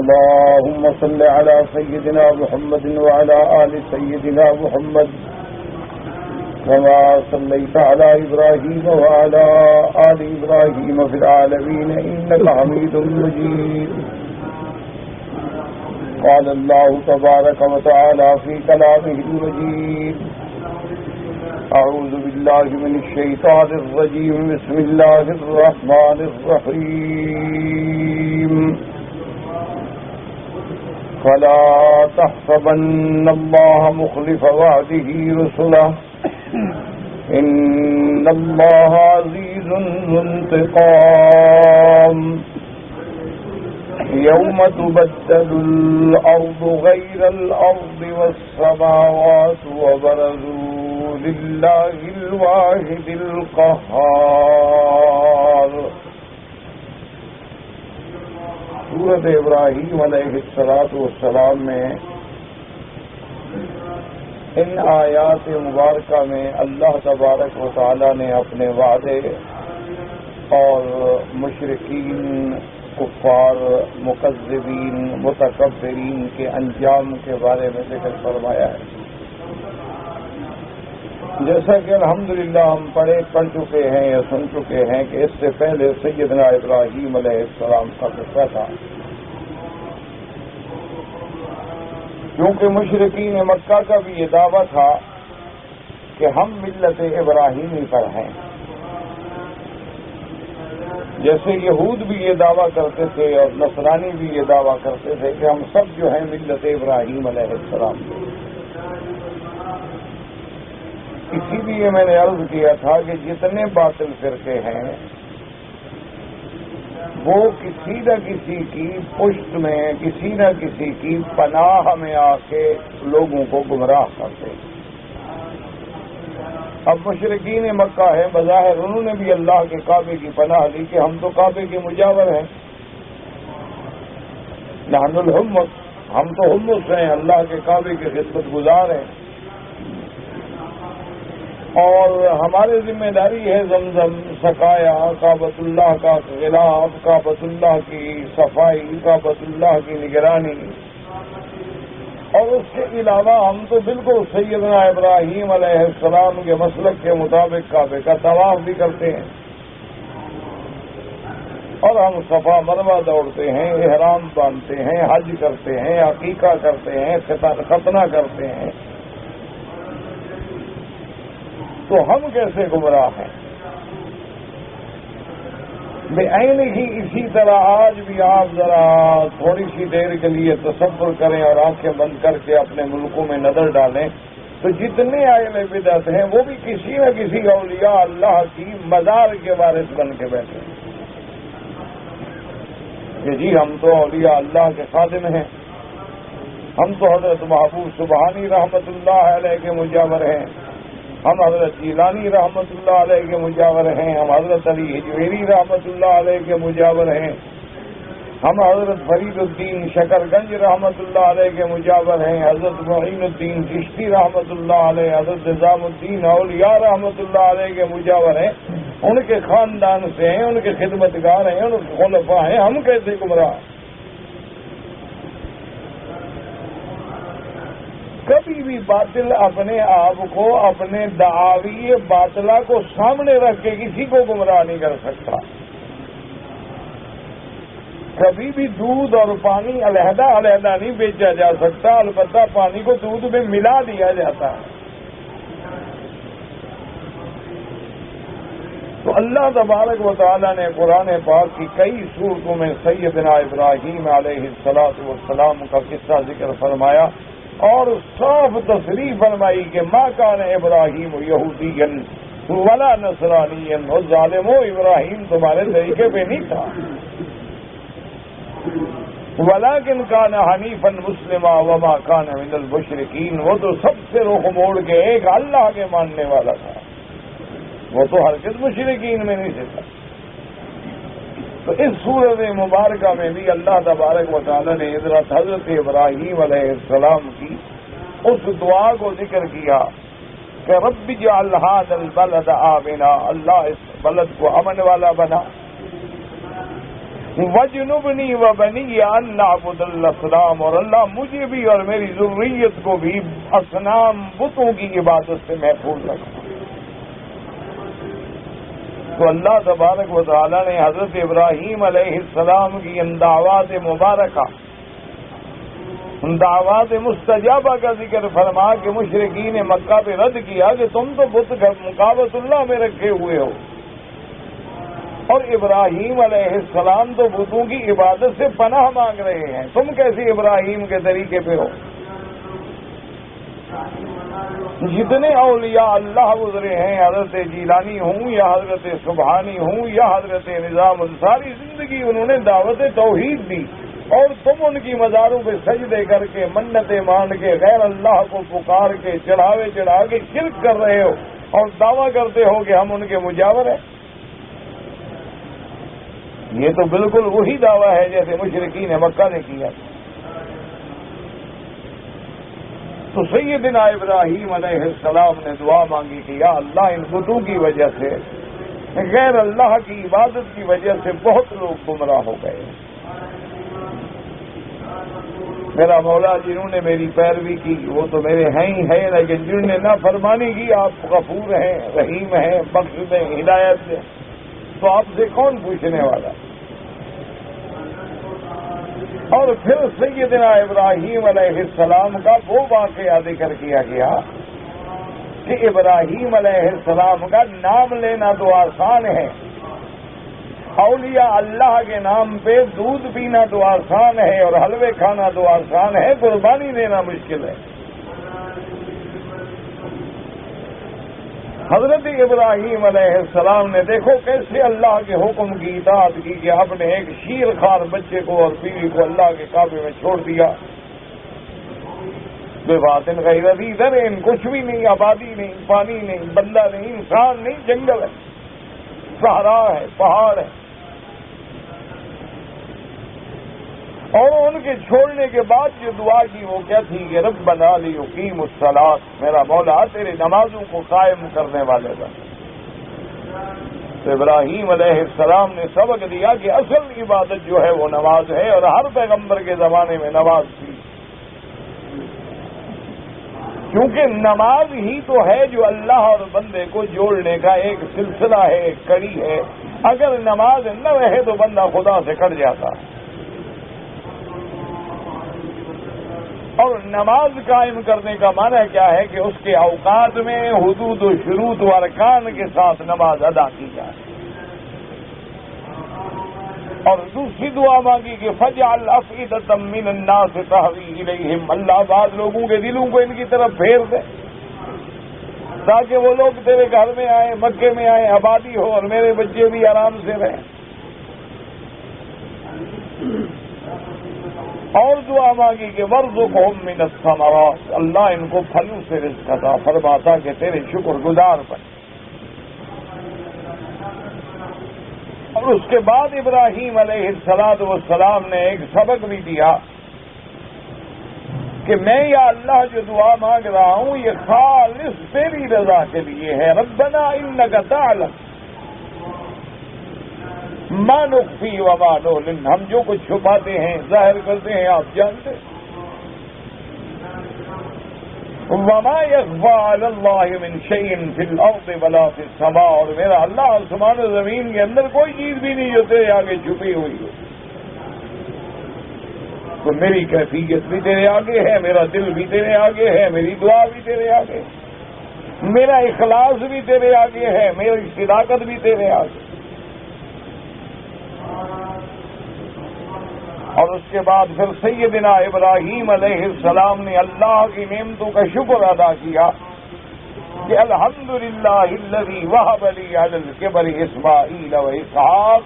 اللهم صل على سيدنا محمد وعلى آل سيدنا محمد كما صليت على إبراهيم وعلى آل إبراهيم في العالمين إنك حميد مجيد. قال الله تبارك وتعالى في كلامه المجيد: أعوذ بالله من الشيطان الرجيم. بسم الله الرحمن الرحيم. فلا تحسبن الله مخلف وعده رسله إن الله عزيز ذو انتقام. يوم تبدل الأرض غير الأرض والسماوات وبرزوا لله الواحد القهار. سورۃ ابراہیم علیہ السلام میں ان آیات مبارکہ میں اللہ تبارک و تعالی نے اپنے وعدے اور مشرکین، کفار، مکذبین، متکبرین کے انجام کے بارے میں ذکر فرمایا ہے. جیسا کہ الحمدللہ ہم پڑھ چکے ہیں یا سن چکے ہیں کہ اس سے پہلے سیدنا ابراہیم علیہ السلام کا قصہ تھا. کیونکہ مشرکین مکہ کا بھی یہ دعویٰ تھا کہ ہم ملت ابراہیمی پر ہیں، جیسے یہود بھی یہ دعویٰ کرتے تھے اور نصرانی بھی یہ دعویٰ کرتے تھے کہ ہم سب جو ہیں ملت ابراہیم علیہ السلام کے. اسی لیے میں نے عرض کیا تھا کہ جتنے باطل فرقے ہیں وہ کسی نہ کسی کی پشت میں، کسی نہ کسی کی پناہ میں آ کے لوگوں کو گمراہ کرتے ہیں. اب مشرکین مکہ ہے، بظاہر انہوں نے بھی اللہ کے کعبے کی پناہ لی کہ ہم تو کعبے کے مجاور ہیں، نحن الحمص، ہم تو حمص ہیں، اللہ کے کعبے کے خدمت گزار ہیں، اور ہماری ذمہ داری ہے زمزم، سقایا، کعبۃ اللہ کا غلاف، کعبۃ اللہ کی صفائی، کعبۃ اللہ کی نگرانی. اور اس کے علاوہ ہم تو بالکل سیدنا ابراہیم علیہ السلام کے مسلک کے مطابق کعبے کا طواف بھی کرتے ہیں، اور ہم صفا مروہ دوڑتے ہیں، احرام باندھتے ہیں، حج کرتے ہیں، عقیقہ کرتے ہیں، ختنہ کرتے ہیں. تو ہم کیسے گمراہ ہیں؟ بعین ہی اسی طرح آج بھی آپ ذرا تھوڑی سی دیر کے لیے تصور کریں اور آنکھیں بند کر کے اپنے ملکوں میں نظر ڈالیں تو جتنے اہل بدعت ہیں وہ بھی کسی نہ کسی اولیاء اللہ کی مزار کے وارث بن کے بیٹھے ہیں کہ جی ہم تو اولیاء اللہ کے خادم ہیں، ہم تو حضرت محبوب سبحانی رحمت اللہ علیہ کے مجاور ہیں، ہم حضرت جیلانی رحمت اللہ علیہ کے مجاور ہیں، ہم حضرت علی حجویری رحمت اللہ علیہ کے مجاور ہیں، ہم حضرت فرید الدین شکر گنج رحمت اللہ علیہ کے مجاور ہیں، حضرت معین الدین چشتی رحمت اللہ علیہ، حضرت نظام الدین اولیاء رحمت اللہ علیہ کے مجاور ہیں، ان کے خاندان سے ہیں، ان کے خدمتگار ہیں، ان کے خلفاء ہیں. ہم کیسے گمراہ؟ کبھی بھی باطل اپنے آپ کو، اپنے دعاوی باطلہ کو سامنے رکھ کے کسی کو گمراہ نہیں کر سکتا. کبھی بھی دودھ اور پانی علیحدہ علیحدہ نہیں بیچا جا سکتا، البتہ پانی کو دودھ میں ملا دیا جاتا ہے. تو اللہ تبارک و تعالیٰ نے قرآن پاک کی کئی سورتوں میں سیدنا ابراہیم علیہ السلام کا قصہ ذکر فرمایا اور صاف تصریح فرمائی کہ ما کان ابراہیم یہودیا ولا نصرانیا، اور ظالمو ابراہیم تمہارے طریقے پہ نہیں تھا، ولکن کان حنیفا مسلما وما کان من المشرکین، وہ تو سب سے رخ موڑ کے ایک اللہ کے ماننے والا تھا، وہ تو ہرگز مشرکین میں نہیں تھا. تو اس سورۃ مبارکہ میں بھی اللہ تبارک و تعالی نے حضرت ابراہیم علیہ السلام کی اس دعا کو ذکر کیا کہ رب اجعل ھذا البلد آمنا، اللہ اس بلد کو امن والا بنا. وجنبنی وبنی ان نعبد الاصنام، اور اللہ مجھے بھی اور میری ذریت کو بھی اصنام بتوں کی عبادت سے محفوظ رکھنا۔ تو اللہ تبارک و تعالی نے حضرت ابراہیم علیہ السلام کی ان دعوات مبارکہ، ان دعوات مستجابہ کا ذکر فرما کہ مشرکین مکہ پہ رد کیا کہ تم تو بت مقابلۃ اللہ میں رکھے ہوئے ہو، اور ابراہیم علیہ السلام تو بتوں کی عبادت سے پناہ مانگ رہے ہیں، تم کیسے ابراہیم کے طریقے پہ ہو؟ جتنے اولیاء اللہ گزرے ہیں، حضرت جیلانی ہوں یا حضرت سبحانی ہوں یا حضرت نظام، ساری زندگی انہوں نے دعوت توحید دی، اور تم ان کی مزاروں پہ سجدے کر کے منتیں مان کے غیر اللہ کو پکار کے چڑھاوے چڑھا کے شرک کر رہے ہو، اور دعویٰ کرتے ہو کہ ہم ان کے مجاور ہیں۔ یہ تو بالکل وہی دعویٰ ہے جیسے مشرکین مکہ نے کیا۔ تو سیدنا ابراہیم علیہ السلام نے دعا مانگی کہ یا اللہ ان بتوں کی وجہ سے، غیر اللہ کی عبادت کی وجہ سے بہت لوگ گمراہ ہو گئے۔ میرا مولا جنہوں نے میری پیروی کی وہ تو میرے ہیں ہی ہے، لیکن جنہوں نے نافرمانی کی آپ غفور ہیں، رحیم ہیں، بخش دیں، ہدایت دیں، تو آپ سے کون پوچھنے والا؟ اور پھر سیدنا ابراہیم علیہ السلام کا وہ واقعہ ذکر کیا گیا کہ ابراہیم علیہ السلام کا نام لینا تو آسان ہے، اولیاء اللہ کے نام پہ دودھ پینا تو آسان ہے اور حلوے کھانا تو آسان ہے، قربانی دینا مشکل ہے۔ حضرت ابراہیم علیہ السلام نے دیکھو کیسے اللہ کے حکم کی اطاعت کی کہ آپ نے ایک شیر خوار بچے کو اور بیوی کو اللہ کے کعبے میں چھوڑ دیا، بے باطن غیر ذی ذرع، کچھ بھی نہیں، آبادی نہیں، پانی نہیں، بندہ نہیں، انسان نہیں، جنگل ہے، صحرا ہے، پہاڑ ہے، اور ان کے چھوڑنے کے بعد جو دعا کی وہ کیا تھی کہ ربنا لیقیموا الصلاۃ، میرا مولا تیرے نمازوں کو قائم کرنے والے بن۔ تو ابراہیم علیہ السلام نے سبق دیا کہ اصل عبادت جو ہے وہ نماز ہے، اور ہر پیغمبر کے زمانے میں نماز تھی، کیونکہ نماز ہی تو ہے جو اللہ اور بندے کو جوڑنے کا ایک سلسلہ ہے، ایک کڑی ہے۔ اگر نماز نہ رہے تو بندہ خدا سے کٹ جاتا ہے، اور نماز قائم کرنے کا معنی کیا ہے کہ اس کے اوقات میں حدود و شروط و ارکان کے ساتھ نماز ادا کی جائے۔ اور دوسری دعا مانگی کہ فجعل افئدۃ من الناس تہوی الیہم، اللہ بعض لوگوں کے دلوں کو ان کی طرف پھیر دے تاکہ وہ لوگ تیرے گھر میں آئیں، مکے میں آئیں، آبادی ہو اور میرے بچے بھی آرام سے رہیں۔ اور دعا مانگی کہ وارزقہم من الثمرات، اللہ ان کو پھلوں سے رزق عطا فرماتا کہ تیرے شکر گزار بن۔ اور اس کے بعد ابراہیم علیہ السلام نے ایک سبق بھی دیا کہ میں یا اللہ جو دعا مانگ رہا ہوں یہ خالص تیری رضا کے لیے ہے۔ ربنا انک تعلم ما نخفی وما نعلن، ہم جو کچھ چھپاتے ہیں ظاہر کرتے ہیں آپ جانتے۔ وما يخفى على الله من شيء في الارض ولا في السماء، اور میرا اللہ آسمان و زمین کے اندر کوئی چیز بھی نہیں جو تیرے آگے چھپی ہوئی ہے۔ تو میری کیفیت بھی تیرے آگے ہے، میرا دل بھی تیرے آگے ہے، میری دعا بھی تیرے آگے، میرا اخلاص بھی تیرے آگے ہے، میری صداقت بھی تیرے آگے۔ اور اس کے بعد پھر سیدنا ابراہیم علیہ السلام نے اللہ کی نعمتوں کا شکر ادا کیا کہ الحمدللہ الذی وہب لی علی الکبر اسماعیل و اسحاق،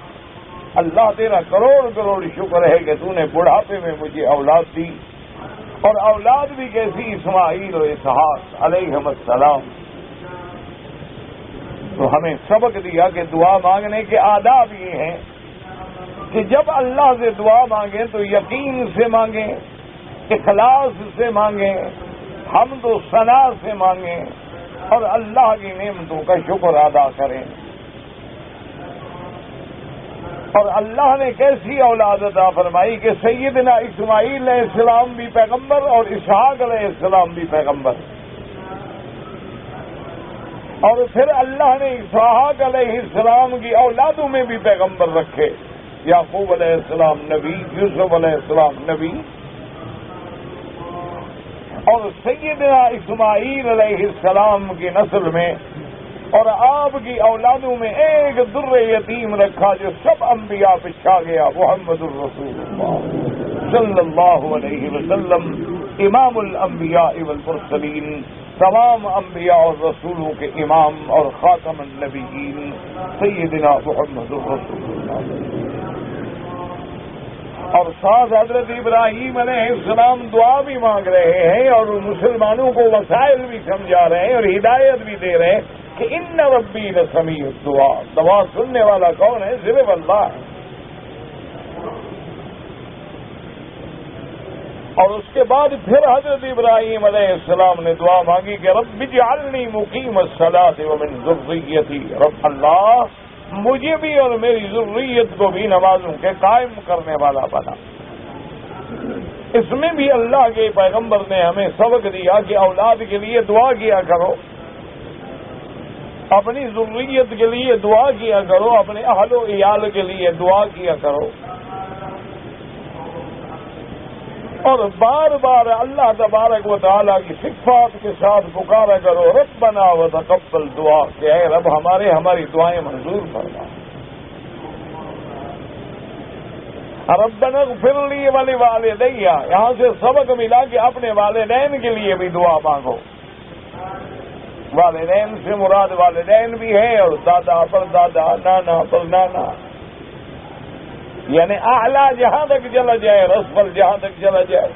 اللہ تیرا کروڑ کروڑ شکر ہے کہ تو نے بڑھاپے میں مجھے اولاد دی، اور اولاد بھی کیسی، اسماعیل و اسحاق علیہم السلام۔ تو ہمیں سبق دیا کہ دعا مانگنے کے آداب یہ ہیں کہ جب اللہ سے دعا مانگیں تو یقین سے مانگیں، اخلاص سے مانگیں، حمد و ثنا سے مانگیں، اور اللہ کی نعمتوں کا شکر ادا کریں۔ اور اللہ نے کیسی اولاد عطا فرمائی کہ سیدنا اسماعیل علیہ السلام بھی پیغمبر اور اسحاق علیہ السلام بھی پیغمبر، اور پھر اللہ نے اسحاق علیہ السلام کی اولادوں میں بھی پیغمبر رکھے، یعقوب علیہ السلام نبی، یوسف علیہ السلام نبی، اور سیدنا اسماعیل علیہ السلام کی نسل میں اور آپ کی اولادوں میں ایک در یتیم رکھا جو سب انبیاء پہ چھا گیا، محمد الرسول اللہ صلی اللہ علیہ وسلم، امام الانبیاء والمرسلین، تمام انبیاء اور رسولوں کے امام اور خاتم النبیین سیدنا محمد الرسول اللہ، اور ساتھ حضرت ابراہیم علیہ السلام دعا بھی مانگ رہے ہیں اور مسلمانوں کو وسائل بھی سمجھا رہے ہیں اور ہدایت بھی دے رہے ہیں کہ ان ربی لسمیع الدعاء، دعا سننے والا کون ہے؟ صرف اللہ ہے۔ اور اس کے بعد پھر حضرت ابراہیم علیہ السلام نے دعا مانگی کہ رب اجعلنی مقیم الصلاۃ ومن ذریتی، رب اللہ مجھے بھی اور میری ذریت کو بھی نمازوں کے قائم کرنے والا بنا۔ اس میں بھی اللہ کے پیغمبر نے ہمیں سبق دیا کہ اولاد کے لیے دعا کیا کرو، اپنی ذریت کے لیے دعا کیا کرو، اپنے اہل و عیال کے لیے دعا کیا کرو، اور بار بار اللہ تبارک و تعالیٰ کی صفات کے ساتھ پکارا کرو، ربنا وتقبل دعا، کہ اے رب ہماری دعائیں منظور فرما، ربنا اغفر لی ولوالدی، یہاں سے سبق ملا کہ اپنے والدین کے لیے بھی دعا مانگو۔ والدین سے مراد والدین بھی ہے اور دادا پر دادا، نانا پر نانا، یعنی اعلیٰ جہاں تک چلا جائے، رسول جہاں تک چلا جائے،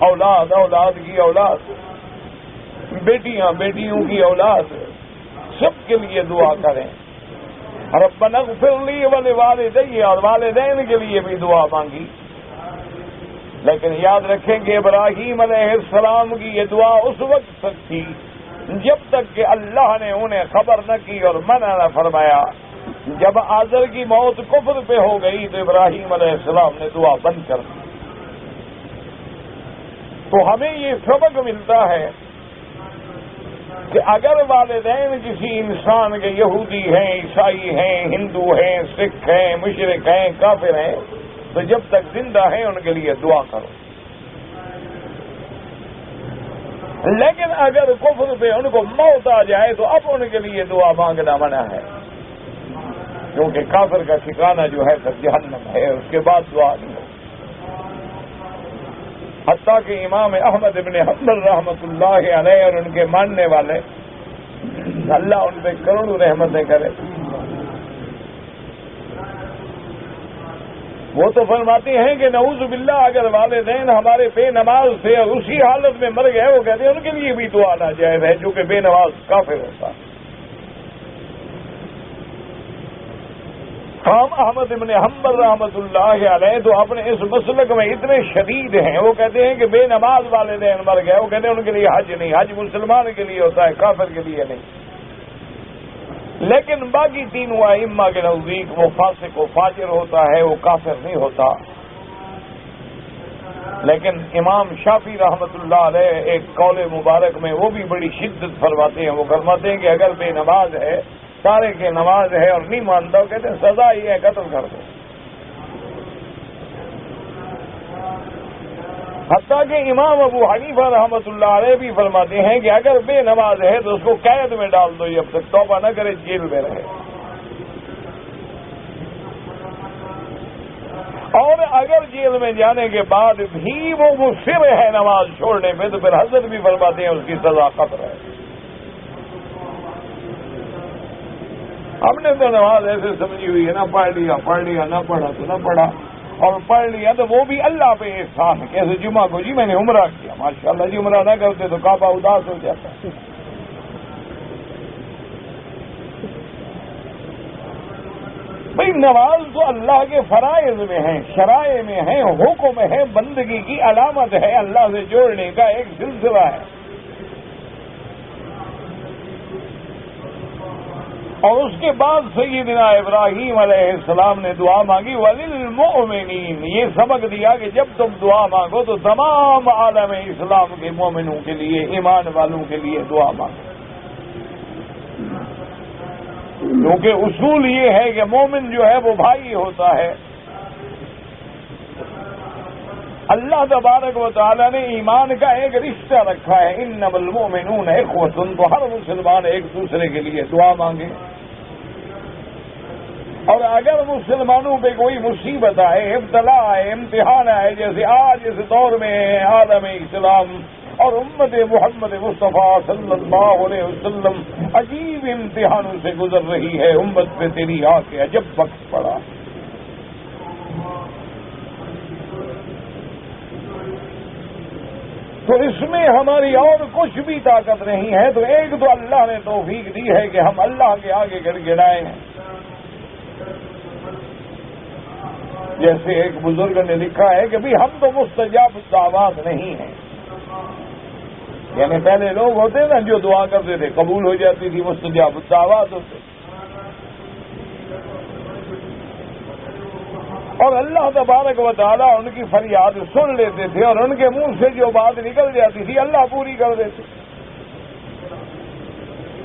اولاد کی اولاد، بیٹیاں بیٹیوں کی اولاد، سب کے لیے دعا کریں، ربنا اغفر لی ولوالدی، اور والدین کے لیے بھی دعا مانگی۔ لیکن یاد رکھیں کہ ابراہیم علیہ السلام کی یہ دعا اس وقت تک تھی جب تک کہ اللہ نے انہیں خبر نہ کی اور منع نہ فرمایا۔ جب آزر کی موت کفر پہ ہو گئی تو ابراہیم علیہ السلام نے دعا بند کر دی۔ تو ہمیں یہ سبق ملتا ہے کہ اگر والدین کسی انسان کے یہودی ہیں، عیسائی ہیں، ہندو ہیں، سکھ ہیں، مشرک ہیں، کافر ہیں، تو جب تک زندہ ہیں ان کے لیے دعا کرو۔ لیکن اگر کفر پہ ان کو موت آ جائے تو اب ان کے لیے دعا مانگنا منع ہے، کیونکہ کافر کا ٹھکانہ جو ہے پھر جہنم ہے، اس کے بعد دعا نہیں ہو۔ حتیٰ کہ امام احمد ابن حنبل رحمۃ اللہ علیہ اور ان کے ماننے والے، اللہ ان پہ کروڑوں رحمتیں کرے، وہ تو فرماتے ہیں کہ نعوذ باللہ اگر والدین ہمارے بے نماز تھے اور اسی حالت میں مر گئے، وہ کہتے ہیں ان کے لیے بھی دعا ناجائز ہے، جو کہ بے نماز کافر ہوتا۔ امام احمد ابن حنبل رحمۃ اللہ علیہ تو اپنے اس مسلک میں اتنے شدید ہیں، وہ کہتے ہیں کہ بے نماز والدین مر گئے، وہ کہتے ہیں ان کے لیے حج نہیں، حج مسلمان کے لیے ہوتا ہے، کافر کے لیے نہیں۔ لیکن باقی تینوں ائمہ کے نزدیک وہ فاسق و فاجر ہوتا ہے، وہ کافر نہیں ہوتا۔ لیکن امام شافعی رحمۃ اللہ علیہ ایک قول مبارک میں وہ بھی بڑی شدت فرماتے ہیں، وہ فرماتے ہیں کہ اگر بے نماز ہے، سارے کے نماز ہے اور نہیں مانتا، وہ کہتے ہیں سزا ہی ہے، قتل کر دو۔ حتیٰ کہ امام ابو حنیفہ رحمۃ اللہ علیہ بھی فرماتے ہیں کہ اگر بے نماز ہے تو اس کو قید میں ڈال دو، جب تک توبہ نہ کرے جیل میں رہے۔ اور اگر جیل میں جانے کے بعد بھی وہ مصر ہے نماز چھوڑنے پہ تو پھر حضرت بھی فرماتے ہیں اس کی سزا قتل ہے۔ ہم نے تو نماز ایسے سمجھی ہوئی ہے، نہ پڑھ لیا، نہ پڑھا تو نہ پڑھا، اور پڑھ لیا تو وہ بھی اللہ پہ احسان ہے۔ کیسے جمعہ کو جی میں نے عمرہ کیا، ماشاءاللہ جی، عمرہ نہ کرتے تو کعبہ اداس ہو جاتا۔ بھئی نماز تو اللہ کے فرائض میں ہیں، شرائع میں ہیں، حکم ہے، بندگی کی علامت ہے، اللہ سے جوڑنے کا ایک سلسلہ ہے۔ اور اس کے بعد سیدنا ابراہیم علیہ السلام نے دعا مانگی وَلِلْمُؤْمِنِينَ، یہ سبق دیا کہ جب تم دعا مانگو تو تمام عالم اسلام کے مومنوں کے لیے، ایمان والوں کے لیے دعا مانگو، کیونکہ اصول یہ ہے کہ مومن جو ہے وہ بھائی ہوتا ہے۔ اللہ تبارک و تعالیٰ نے ایمان کا ایک رشتہ رکھا ہے، انما المؤمنون اخوۃ، تو ہر مسلمان ایک دوسرے کے لیے دعا مانگے۔ اور اگر مسلمانوں پہ کوئی مصیبت آئے، ابتلا آئے، امتحان آئے، جیسے آج اس دور میں عالم اسلام اور امت محمد مصطفیٰ صلی اللہ علیہ وسلم عجیب امتحانوں سے گزر رہی ہے، امت پہ تیری آ کے عجب وقت پڑا۔ تو اس میں ہماری اور کچھ بھی طاقت نہیں ہے، تو ایک تو اللہ نے توفیق دی ہے کہ ہم اللہ کے آگے گڑ گڑائے ہیں۔ جیسے ایک بزرگ نے لکھا ہے کہ ہم تو مستجاب الدعوات نہیں ہیں، یعنی پہلے لوگ ہوتے نا جو دعا کرتے تھے قبول ہو جاتی تھی، مستجاب الدعوات ہوتے، اور اللہ تبارک و تعالیٰ ان کی فریاد سن لیتے تھے، اور ان کے منہ سے جو بات نکل جاتی تھی اللہ پوری کر دیتے۔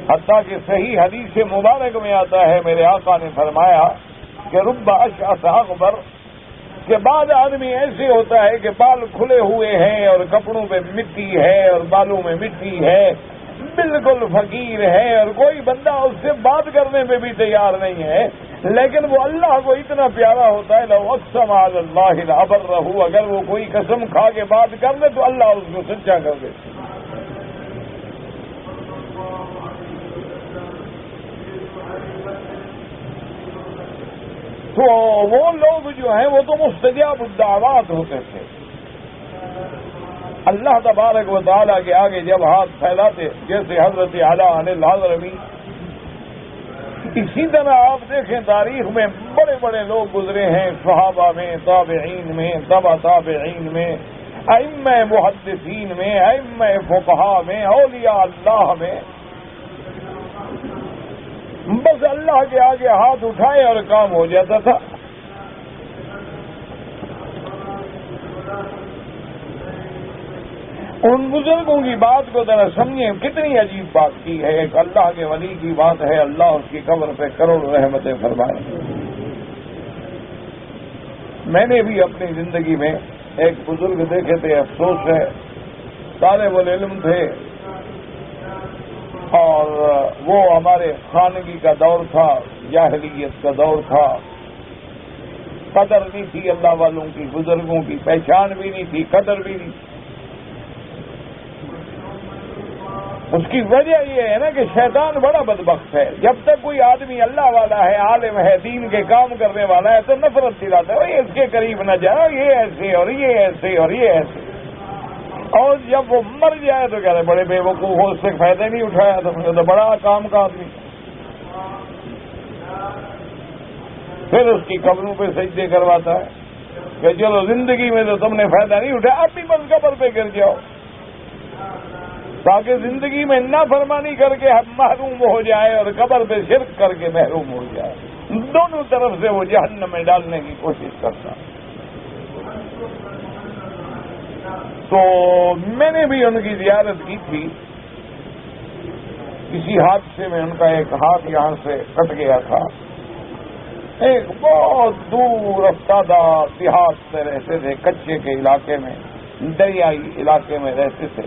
حتیٰ کہ صحیح حدیث مبارک میں آتا ہے، میرے آقا نے فرمایا کہ رب اشعث اغبر، کہ بعد آدمی ایسے ہوتا ہے کہ بال کھلے ہوئے ہیں اور کپڑوں پہ مٹی ہے اور بالوں میں مٹی ہے، بالکل فقیر ہے، اور کوئی بندہ اس سے بات کرنے پہ بھی تیار نہیں ہے، لیکن وہ اللہ کو اتنا پیارا ہوتا ہے، لو اقسم علی اللہ لابرہ، اگر وہ کوئی قسم کھا کے بات کر لے تو اللہ اس کو سچا کر دے۔ تو وہ لوگ جو ہیں وہ تو مستجاب الدعوات ہوتے تھے۔ اللہ تبارک و تعالیٰ کے آگے جب ہاتھ پھیلاتے، جیسے حضرت اعلیٰ عن الحضرمی، اسی طرح آپ دیکھیں تاریخ میں بڑے بڑے لوگ گزرے ہیں، صحابہ میں، تابعین میں، تبع تابعین میں، ائمہ محدثین میں، ائمہ فقہاء میں، اولیاء اللہ میں، بس اللہ کے آگے ہاتھ اٹھائے اور کام ہو جاتا تھا۔ ان بزرگوں کی بات کو ذرا سمجھیں، کتنی عجیب بات کی ہے، ایک اللہ کے ولی کی بات ہے، اللہ اس کی قبر پہ کروڑ رحمتیں فرمائے۔ میں نے بھی اپنی زندگی میں ایک بزرگ دیکھے تھے، افسوس ہے، طالب العلم تھے، اور وہ ہمارے خانگی کا دور تھا، جاہلیت کا دور تھا، قدر نہیں تھی اللہ والوں کی، بزرگوں کی پہچان بھی نہیں تھی، قدر بھی نہیں تھی۔ اس کی وجہ یہ ہے نا کہ شیطان بڑا بدبخت ہے، جب تک کوئی آدمی اللہ والا ہے، عالم ہے، دین کے کام کرنے والا ہے، تو نفرت دلاتا ہے، اس کے قریب نہ جاؤ، یہ ایسے اور یہ ایسے اور یہ ایسے، اور جب وہ مر جائے تو کہہ رہے بڑے بے وقوف ہو، اس سے فائدہ نہیں اٹھایا تو بڑا کام کا آدمی۔ پھر اس کی قبروں پہ سجدے کرواتا ہے کہ چلو زندگی میں تو تم نے فائدہ نہیں اٹھایا، اب بھی بس قبر پہ گر جاؤ، تاکہ زندگی میں نافرمانی کر کے محروم ہو جائے اور قبر پہ شرک کر کے محروم ہو جائے۔ دونوں طرف سے وہ جہنم میں ڈالنے کی کوشش کرتا۔ تو میں نے بھی ان کی زیارت کی تھی، کسی حادثے میں ان کا ایک ہاتھ یہاں سے کٹ گیا تھا، ایک بہت دور افتادہ دیہات میں رہتے تھے، کچے کے علاقے میں، دریائی علاقے میں رہتے تھے۔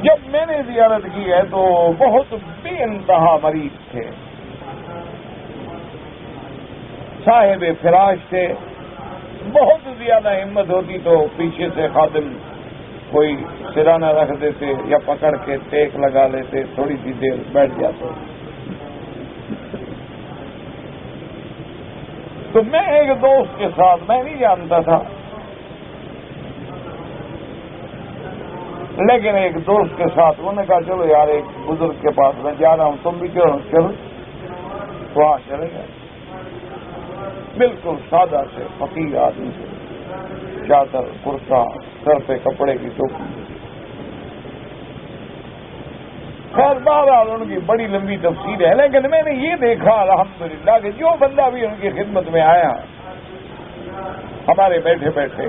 جب میں نے زیارت کی ہے تو بہت بے انتہا مریض تھے، صاحب فراش تھے، بہت زیادہ ہمت ہوتی تو پیچھے سے خادم کوئی سرانہ رکھ دیتے یا پکڑ کے ٹیک لگا لیتے، تھوڑی سی دیر بیٹھ جاتے۔ تو میں ایک دوست کے ساتھ، میں نہیں جانتا تھا، لیکن ایک دوست کے ساتھ انہوں نے کہا چلو یار ایک بزرگ کے پاس میں جا رہا ہوں، تم بھی چلو، تو وہاں چلے گئے۔ بالکل سادہ سے فقیر آدمی سے، چادر کرتا، سر پہ کپڑے کی ٹوپی، خیر بہرحال ان کی بڑی لمبی تفصیل ہے، لیکن میں نے یہ دیکھا الحمدللہ کہ جو بندہ بھی ان کی خدمت میں آیا ہمارے بیٹھے بیٹھے،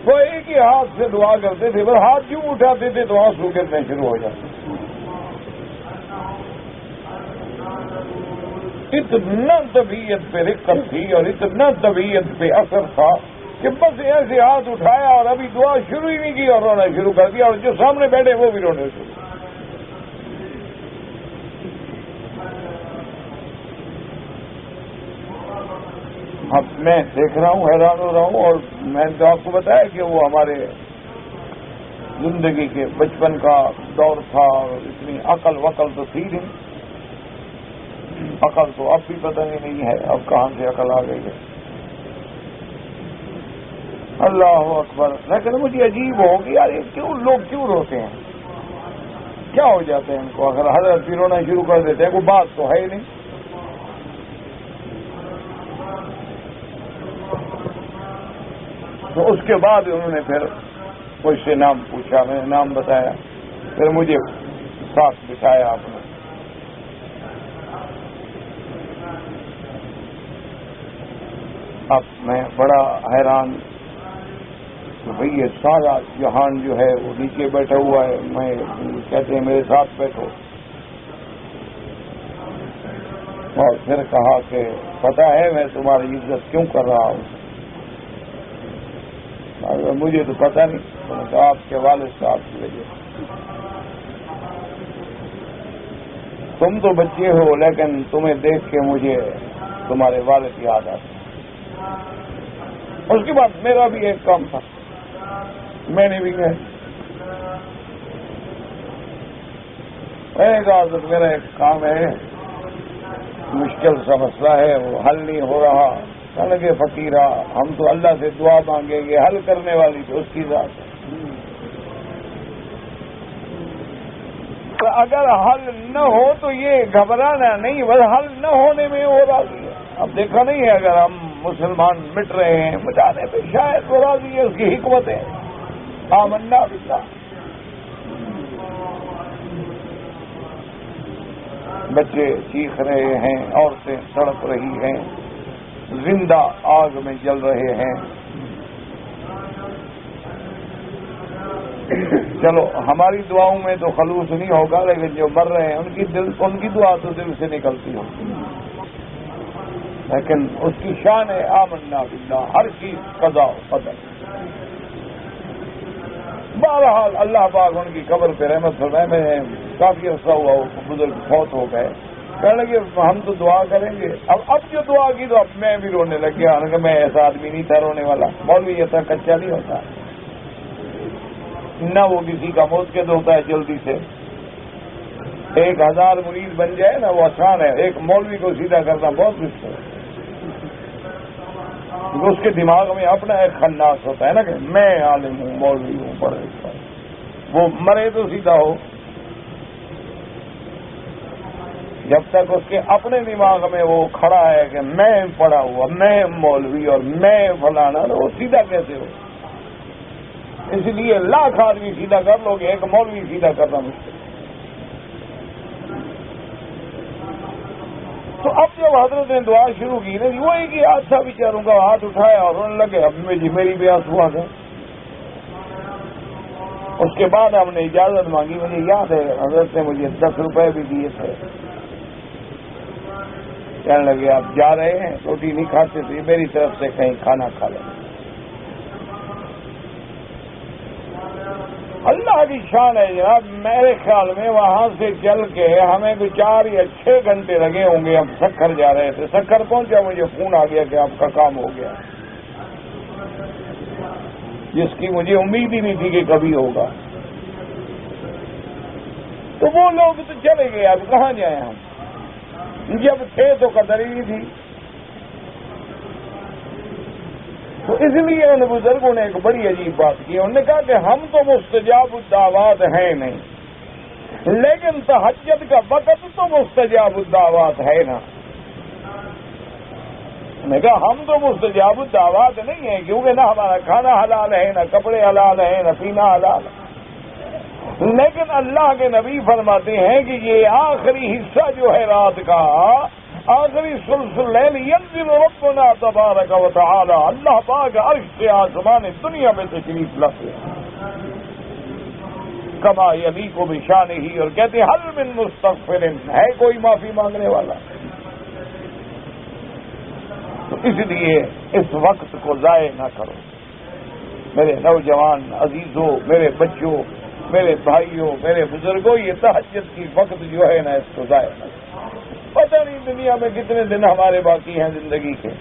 وہ ایک ہی ہاتھ سے دعا کرتے تھے، بس ہاتھ کیوں اٹھاتے تھے تو آنسو گرنے شروع ہو جاتے. اتنا طبیعت پہ رقت تھی اور اتنا طبیعت پہ اثر تھا کہ بس ایسے ہاتھ اٹھایا اور ابھی دعا شروع ہی نہیں کی اور رونا شروع کر دیا، اور جو سامنے بیٹھے وہ بھی رونے شروع. اب میں دیکھ رہا ہوں، حیران ہو رہا ہوں، اور میں نے تو آپ کو بتایا کہ وہ ہمارے زندگی کے بچپن کا دور تھا اور اتنی عقل وقل تو تھی نہیں. عقل تو اب بھی پتہ نہیں ہے اب کہاں سے عقل آ گئی ہے. اللہ اکبر. لیکن مجھے عجیب ہو کہ یار یہ لوگ کیوں روتے ہیں، کیا ہو جاتے ہیں ان کو؟ اگر حضرت بھی رونا شروع کر دیتے ہیں، کوئی بات تو ہے ہی نہیں. تو اس کے بعد انہوں نے پھر مجھ سے نام پوچھا، میں نے نام بتایا، پھر مجھے ساتھ بٹھایا آپ نے. اب میں بڑا حیران کہ بھئی یہ سارا جہان جو ہے وہ نیچے بیٹھا ہوا ہے، میں کہتے ہیں میرے ساتھ بیٹھو. اور پھر کہا کہ پتہ ہے میں تمہاری عزت کیوں کر رہا ہوں؟ مجھے تو پتہ نہیں، تو آپ کے والد صاحب کی وجہ. تم تو بچے ہو لیکن تمہیں دیکھ کے مجھے تمہارے والد یاد آتے. اس کے بعد میرا بھی ایک کام تھا، میں نے بھی کہا میرا ایک کام ہے، مشکل سا مسئلہ ہے، وہ حل نہیں ہو رہا. کہنے لگے فقیرہ ہم تو اللہ سے دعا مانگیں گے، حل کرنے والی تو اس کی ذات ہے. تو اگر حل نہ ہو تو یہ گھبرانا نہیں، بس حل نہ ہونے میں وہ راضی ہے. اب دیکھا نہیں ہے اگر ہم مسلمان مٹ رہے ہیں، مٹانے پہ شاید وہ راضی ہے، اس کی حکمت ہے. آمنا باللہ. بچے چیخ رہے ہیں، عورتیں تڑپ رہی ہیں، زندہ آگ میں جل رہے ہیں. چلو ہماری دعاؤں میں تو خلوص نہیں ہوگا، لیکن جو مر رہے ہیں ان کی دعا تو دل سے نکلتی ہوگی. لیکن اس کی شان ہے آمنا باللہ، ہر چیز قضا و قدر. بہرحال اللہ پاک ان کی قبر پہ رحمت فرمائے. میں کافی عرصہ ہوا وہ بزرگ فوت ہو گئے. کہنے لگے ہم تو دعا کریں گے. اب جو دعا کی تو اب میں بھی رونے لگ گیا. کہ میں ایسا آدمی نہیں تھا رونے والا. مولوی ایسا کچا نہیں ہوتا، نہ وہ کسی کا موت ہوتا ہے جلدی سے. 1000 مرید بن جائے نا وہ آسان ہے، ایک مولوی کو سیدھا کرنا بہت مشکل ہے. اس کے دماغ میں اپنا ایک خناس ہوتا ہے نا کہ میں عالم ہوں، مولوی ہوں، پڑھ لکھا ہوں. وہ مرے تو سیدھا ہو. جب تک اس کے اپنے دماغ میں وہ کھڑا ہے کہ میں پڑھا ہوا، میں مولوی اور میں فلانا، وہ سیدھا کیسے ہو؟ اس لیے لاکھ آدمی سیدھا کر لو گے، ایک مولوی سیدھا کرنا مشکل. تو اب جب حضرت نے دعا شروع کی نا، وہی کہ اچھا بیچاروں کا ہاتھ اٹھایا اور رونے لگے. اب میری بھی آنسو آ گئے. اس کے بعد ہم نے اجازت مانگی. مجھے یاد ہے حضرت نے مجھے 10 روپے بھی دیے تھے. کہنے لگے آپ جا رہے ہیں، روٹی نہیں کھاتے تھے، میری طرف سے کہیں کھانا کھا لیں. اللہ کی شان ہے جناب. میرے خیال میں وہاں سے چل کے ہمیں بھی 4 یا 6 گھنٹے لگے ہوں گے. ہم سکھر جا رہے تھے، سکھر پہنچا مجھے فون آ گیا کہ آپ کا کام ہو گیا، جس کی مجھے امید ہی نہیں تھی کہ کبھی ہوگا. تو وہ لوگ تو چلے گئے، اب کہاں جائیں ہم؟ جب تھے تو قدر ہی نہیں تھی. تو اس لیے ان بزرگوں نے ایک بڑی عجیب بات کی. انہوں نے کہا کہ ہم تو مستجاب الدعوات ہیں نہیں، لیکن تہجد کا وقت تو مستجاب الدعوات ہے نا. نے کہا ہم تو مستجاب الدعوات نہیں ہیں، کیونکہ نہ ہمارا کھانا حلال ہے، نہ کپڑے حلال ہیں، نہ پینا حلال ہے. لیکن اللہ کے نبی فرماتے ہیں کہ یہ آخری حصہ جو ہے رات کا، آخری ثلث اللیل، ینزل ربنا تبارک و تعالی، اللہ پاک عرش سے آسمان دنیا میں تشریف لاتے ہیں، کما یلیق بشانہ، اور کہتے ہیں حل من مستغفر، ہے کوئی معافی مانگنے والا؟ تو اس لیے اس وقت کو ضائع نہ کرو میرے نوجوان عزیزوں، میرے بچوں، میرے بھائیوں، میرے بزرگوں، یہ تہجد کی وقت جو ہے نا اس کو ضائع نہ کرو۔ پتہ نہیں دنیا میں کتنے دن ہمارے باقی ہیں زندگی کے،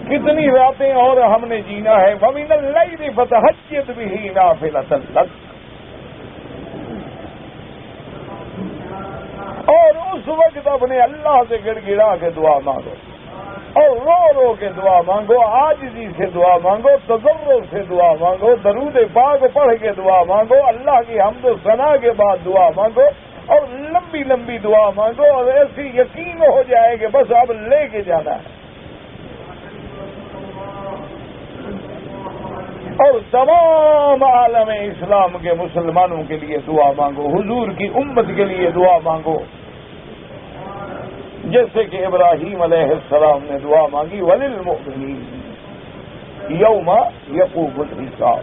کتنی راتیں اور ہم نے جینا ہے۔ وَمِنَ اللَّيْلِ فَتَهَجَّدْ بِهِ نَافِلَةً لَكَ، اور اس وقت اپنے اللہ سے گڑ گڑا کے دعا مانگو، اور رو رو کے دعا مانگو، عاجزی سے دعا مانگو، تضرع سے دعا مانگو، درود پاک پڑھ کے دعا مانگو، اللہ کی حمد و ثنا کے بعد دعا مانگو، اور لمبی لمبی دعا مانگو، اور ایسی یقین ہو جائے کہ بس اب لے کے جانا ہے۔ اور تمام عالم اسلام کے مسلمانوں کے لیے دعا مانگو، حضور کی امت کے لیے دعا مانگو، جیسے کہ ابراہیم علیہ السلام نے دعا مانگی وَلِلْمُؤْمِنِينَ یوم یقوم الحساب۔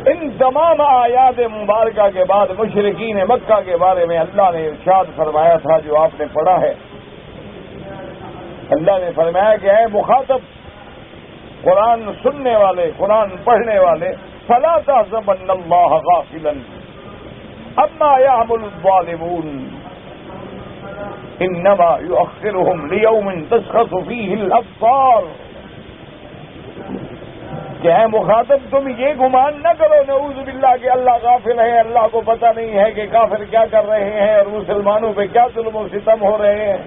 ان تمام آیات مبارکہ کے بعد مشرکین مکہ کے بارے میں اللہ نے ارشاد فرمایا تھا جو آپ نے پڑھا ہے۔ اللہ نے فرمایا کہ اے مخاطب، قرآن سننے والے، قرآن پڑھنے والے، فَلَا تَحْسَبَنَّ اللَّهَ غَافِلًا عَمَّا يَعْمَلُ الظَّالِمُونَ انما يؤخرهم ليوم تشخص فيه الابصار، کہ اے مخاطب تم یہ گمان نہ کرو نعوذ باللہ کہ اللہ غافل ہے، اللہ کو پتہ نہیں ہے کہ کافر کیا کر رہے ہیں اور مسلمانوں پہ کیا ظلم و ستم ہو رہے ہیں۔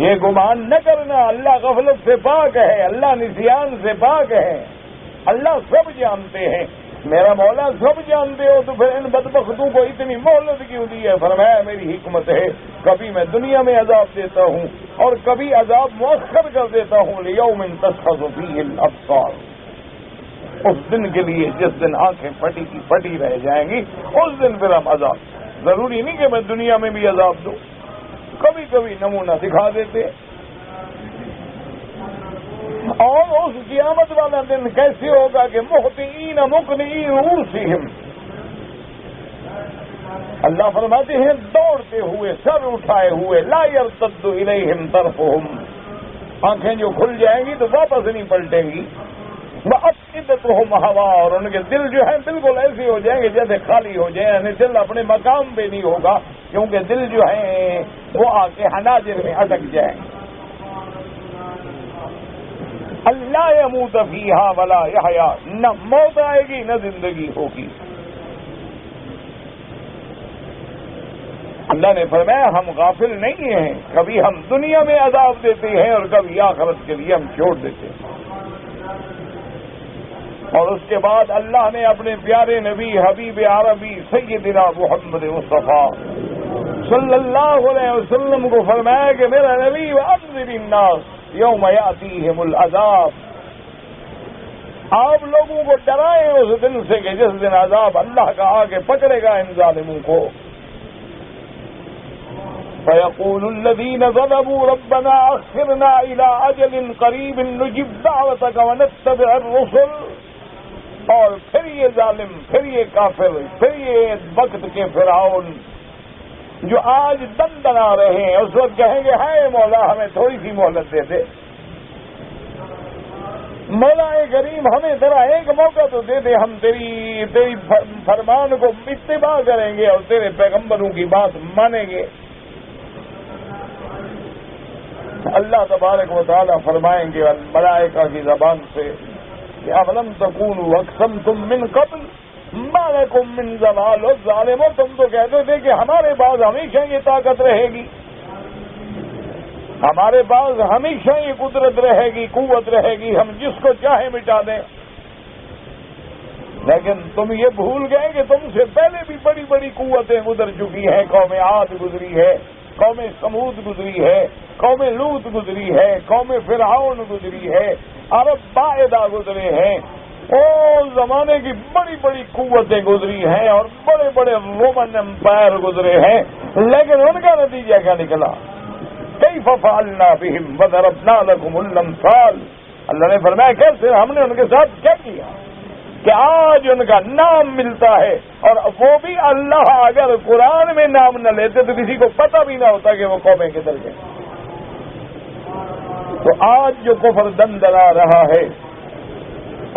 یہ گمان نہ کرنا، اللہ غفلت سے پاک ہے، اللہ نسیان سے پاک ہے، اللہ سب جانتے ہیں۔ میرا مولا سب جانتے ہو تو پھر ان بدبختوں کو اتنی مہلت کیوں دی ہے؟ فرمایا میری حکمت ہے، کبھی میں دنیا میں عذاب دیتا ہوں اور کبھی عذاب مؤخر کر دیتا ہوں، لیوم تشخص فیہ الابصار، اس دن کے لیے جس دن آنکھیں پھٹی کی پھٹی رہ جائیں گی، اس دن پھر ہم عذاب، ضروری نہیں کہ میں دنیا میں بھی عذاب دوں، کبھی کبھی نمونہ دکھا دیتے۔ اور اس قیامت والا دن کیسے ہوگا کہ مہطعین مقنعی رؤوسہم، اللہ فرماتے ہیں دوڑتے ہوئے، سر اٹھائے ہوئے، لا یرتد الیہم طرفہم، آنکھیں جو کھل جائیں گی تو واپس نہیں پلٹیں گی، وافئدتہم ہوا، اور ان کے دل جو ہیں بالکل ایسے ہو جائیں گے جیسے خالی ہو جائیں، یعنی دل اپنے مقام پہ نہیں ہوگا، کیونکہ دل جو ہیں وہ آ کے حناجر میں اٹک جائیں گے۔ اللہ یموت فیہا ولا یحیا، نہ موت آئے گی نہ زندگی ہوگی۔ اللہ نے فرمایا ہم غافل نہیں ہیں، کبھی ہم دنیا میں عذاب دیتے ہیں اور کبھی آخرت کے لیے ہم چھوڑ دیتے ہیں۔ اور اس کے بعد اللہ نے اپنے پیارے نبی حبیب عربی سیدنا محمد مصطفیٰ صلی اللہ علیہ وسلم کو فرمایا کہ میرا نبی وانذر الناس یوم یاتیہم العذاب، آپ لوگوں کو ڈرائیں اس دن سے کہ جس دن عذاب اللہ کا آگے پکڑے گا ان ظالموں کو۔ فیقول الذین ظلموا ربنا اخرنا الی اجل قریب نجب دعوتک ونتبع الرسل، اور پھر یہ ظالم، پھر یہ کافر، پھر یہ وقت کے فرعون جو آج دم دنا رہے ہیں، اس وقت کہیں گے ہے مولا ہمیں تھوڑی سی مہلت دے دے، مولا کریم ہمیں ذرا ایک موقع تو دے دے، ہم تیری فرمان کو اتباع کریں گے اور تیرے پیغمبروں کی بات مانیں گے۔ اللہ تبارک و تعالیٰ فرمائیں گے ملائکہ کی زبان سے کہ اولم تکونوا اقسمتم من قبل ما لکم من زوال، ظالموں تم تو کہتے تھے کہ ہمارے پاس ہمیشہ یہ طاقت رہے گی، ہمارے پاس ہمیشہ یہ قدرت رہے گی، قوت رہے گی، ہم جس کو چاہے مٹا دیں، لیکن تم یہ بھول گئے کہ تم سے پہلے بھی بڑی بڑی قوتیں گزر چکی ہیں، قوم عاد گزری ہے، قوم سمود گزری ہے، قوم لوط گزری ہے، قوم فرعون گزری ہے، عرب باعدہ گزرے ہیں، اور زمانے کی بڑی بڑی قوتیں گزری ہیں اور بڑے بڑے رومن امپائر گزرے ہیں، لیکن ان کا نتیجہ کیا نکلا؟ کیف فعلنا بہم وضربنا لکم الامثال، اللہ نے فرمایا کیسے ہم نے ان کے ساتھ کیا کیا کہ آج ان کا نام ملتا ہے، اور وہ بھی اللہ اگر قرآن میں نام نہ لیتے تو کسی کو پتہ بھی نہ ہوتا کہ وہ قومیں کدھر گئے۔ تو آج جو کفر دندنا رہا ہے،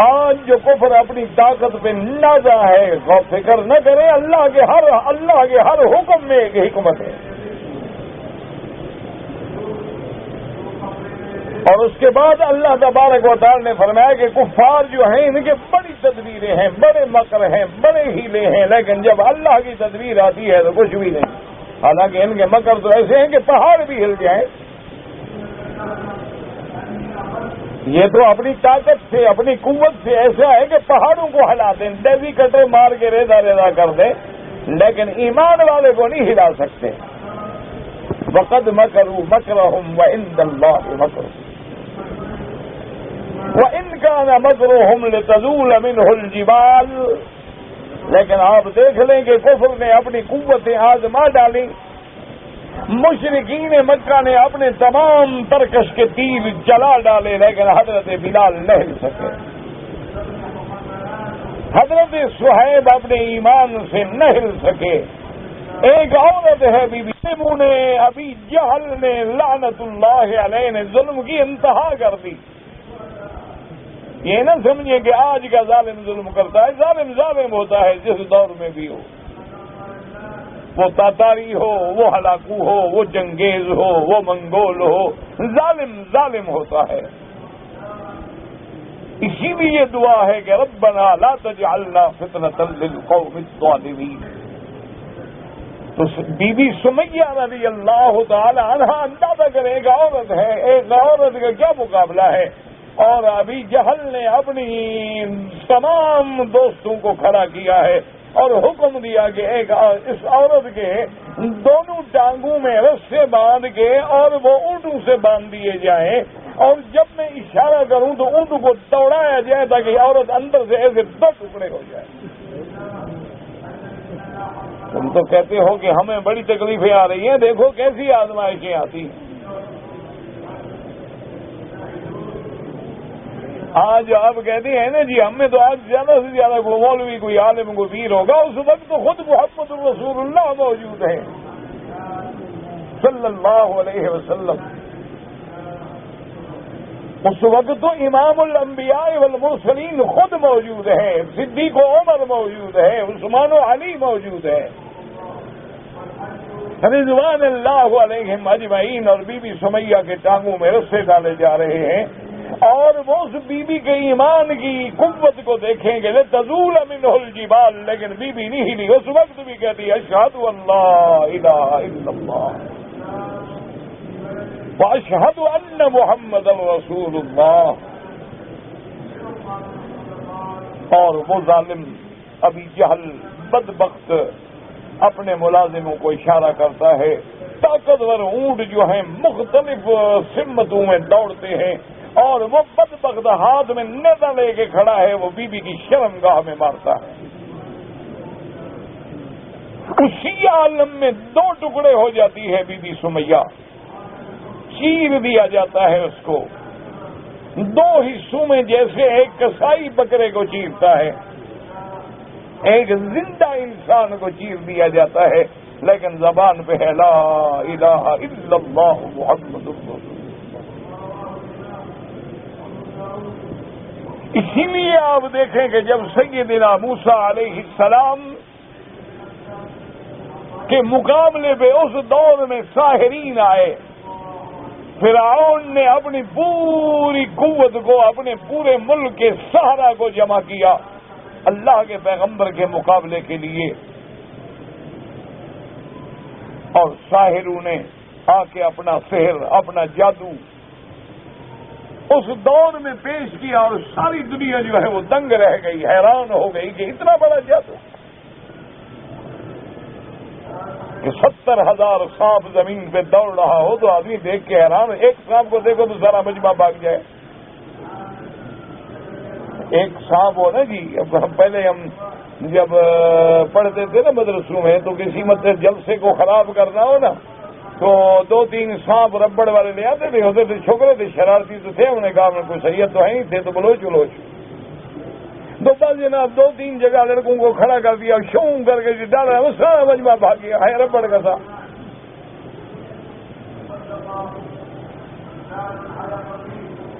آج جو کفر اپنی طاقت پہ نازا ہے، غور فکر نہ کرے، اللہ کے ہر حکم میں ایک حکمت ہے۔ اور اس کے بعد اللہ تبارک و تعالی نے فرمایا کہ کفار جو ہیں ان کے بڑی تدبیریں ہیں، بڑے مکر ہیں، بڑے ہیلے ہیں، لیکن جب اللہ کی تدبیر آتی ہے تو کچھ بھی نہیں۔ حالانکہ ان کے مکر تو ایسے ہیں کہ پہاڑ بھی ہل جائیں۔ یہ تو اپنی طاقت سے، اپنی قوت سے ایسا ہے کہ پہاڑوں کو ہلا دیں، ڈیوی کٹر مار کے ریزا ریزا کر دیں، لیکن ایمان والے کو نہیں ہلا سکتے۔ وَقَدْ مَكَرُوا مَكْرَهُمْ وَعِندَ اللَّهِ مَكْرُهُمْ وَإِنْ كَانَ مَكْرُهُمْ لِتَزُولَ مِنْهُ الْجِبَالُ، لیکن آپ دیکھ لیں کہ کفر نے اپنی قوتیں آزما ڈالی، مشرکین مکہ نے اپنے تمام ترکش کے تیر جلا ڈالے، لیکن حضرت بلال نہ ہل سکے، حضرت صہیب اپنے ایمان سے نہ ہل سکے۔ ایک عورت ہے بی بی نے ابی جہل نے لعنت اللہ علیہ نے ظلم کی انتہا کر دی۔ یہ نہ سمجھے کہ آج کا ظالم ظلم کرتا ہے، ظالم ظالم ہوتا ہے جس دور میں بھی ہو، وہ تاتاری ہو، وہ ہلاکو ہو، وہ جنگیز ہو، وہ منگول ہو، ظالم ظالم ہوتا ہے۔ اسی لیے دعا ہے کہ ربنا لا تجعلنا فتنة للقوم الظالمین۔ تو بی بی سمیہ رضی اللہ تعالی عنہ اندازہ کریں ایک عورت ہے، ایک عورت کا کیا مقابلہ ہے، اور ابھی جہل نے اپنی تمام دوستوں کو کھڑا کیا ہے اور حکم دیا کہ ایک اس عورت کے دونوں ٹانگوں میں رسے باندھ کے اور وہ اونٹوں سے باندھ دیے جائیں، اور جب میں اشارہ کروں تو اونٹوں کو دوڑایا جائے تاکہ عورت اندر سے ایسے دو ٹکڑے ہو جائے۔ تم تو کہتے ہو کہ ہمیں بڑی تکلیفیں آ رہی ہیں، دیکھو کیسی آزمائشیں آتی ہیں۔ آج آپ کہتے ہیں نا جی ہم میں تو آج زیادہ سے زیادہ کوئی مولوی، کوئی عالم، کوئی پیر ہوگا، اس وقت تو خود محمد الرسول اللہ موجود ہے صلی اللہ علیہ وسلم۔ اس وقت تو امام الانبیاء والمرسلین خود موجود ہے، صدیق و عمر موجود ہے، عثمان و علی موجود ہے، رضوان اللہ علیہم اجمعین، اور بی بی سمیہ کے ٹانگوں میں رسے ڈالے جا رہے ہیں۔ اور وہ اس بی بی کے ایمان کی قوت کو دیکھیں گے لتزول منہ الجبال، لیکن بی بی نہیں ہلی، اس وقت بھی کہتی اشہد ان لا الہ الا اللہ واشہد ان محمد رسول اللہ۔ اور وہ ظالم ابی جہل بدبخت اپنے ملازموں کو اشارہ کرتا ہے، طاقتور اونٹ جو ہیں مختلف سمتوں میں دوڑتے ہیں، اور وہ بدبخت ہاتھ میں نیزہ لے کے کھڑا ہے، وہ بی بی کی شرمگاہ میں مارتا ہے۔ اسی عالم میں دو ٹکڑے ہو جاتی ہے بی بی سمیہ، چیر دیا جاتا ہے اس کو دو حصوں میں، جیسے ایک کسائی بکرے کو چیرتا ہے، ایک زندہ انسان کو چیر دیا جاتا ہے، لیکن زبان پہ ہے لا الہ الا اللہ محمد رسول اللہ۔ اسی لیے آپ دیکھیں کہ جب سیدنا موسیٰ علیہ السلام کے مقابلے پہ اس دور میں ساحرین آئے، فرعون نے اپنی پوری قوت کو، اپنے پورے ملک کے سہرا کو جمع کیا اللہ کے پیغمبر کے مقابلے کے لیے، اور ساحروں نے آ کے اپنا سحر، اپنا جادو اس دور میں پیش کیا، اور ساری دنیا جو ہے وہ دنگ رہ گئی، حیران ہو گئی کہ اتنا بڑا جادو کہ 70,000 سانپ زمین پہ دوڑ رہا ہو تو آدمی دیکھ کے حیران، ایک سانپ کو دیکھو تو سارا مجمع بھاگ جائے۔ ایک سانپ ہو نا جی، پہلے ہم جب پڑھتے تھے نا مدرسوں میں، تو کسی مطلب جلسے کو خراب کرنا ہو نا تو 2-3 سانپ ربڑ والے لے آتے تھے، ہوتے تھے چھوکرے تھے، شرارتی تو تھے، انہوں نے کہا کوئی سید تو ہے نہیں تھے، تو بلوچ تو بس جناب 2-3 جگہ لڑکوں کو کھڑا کر دیا، شوں کر کے ڈالا، وہ سارا مجمع بھاگ گیا، ہے ربڑ کا تھا۔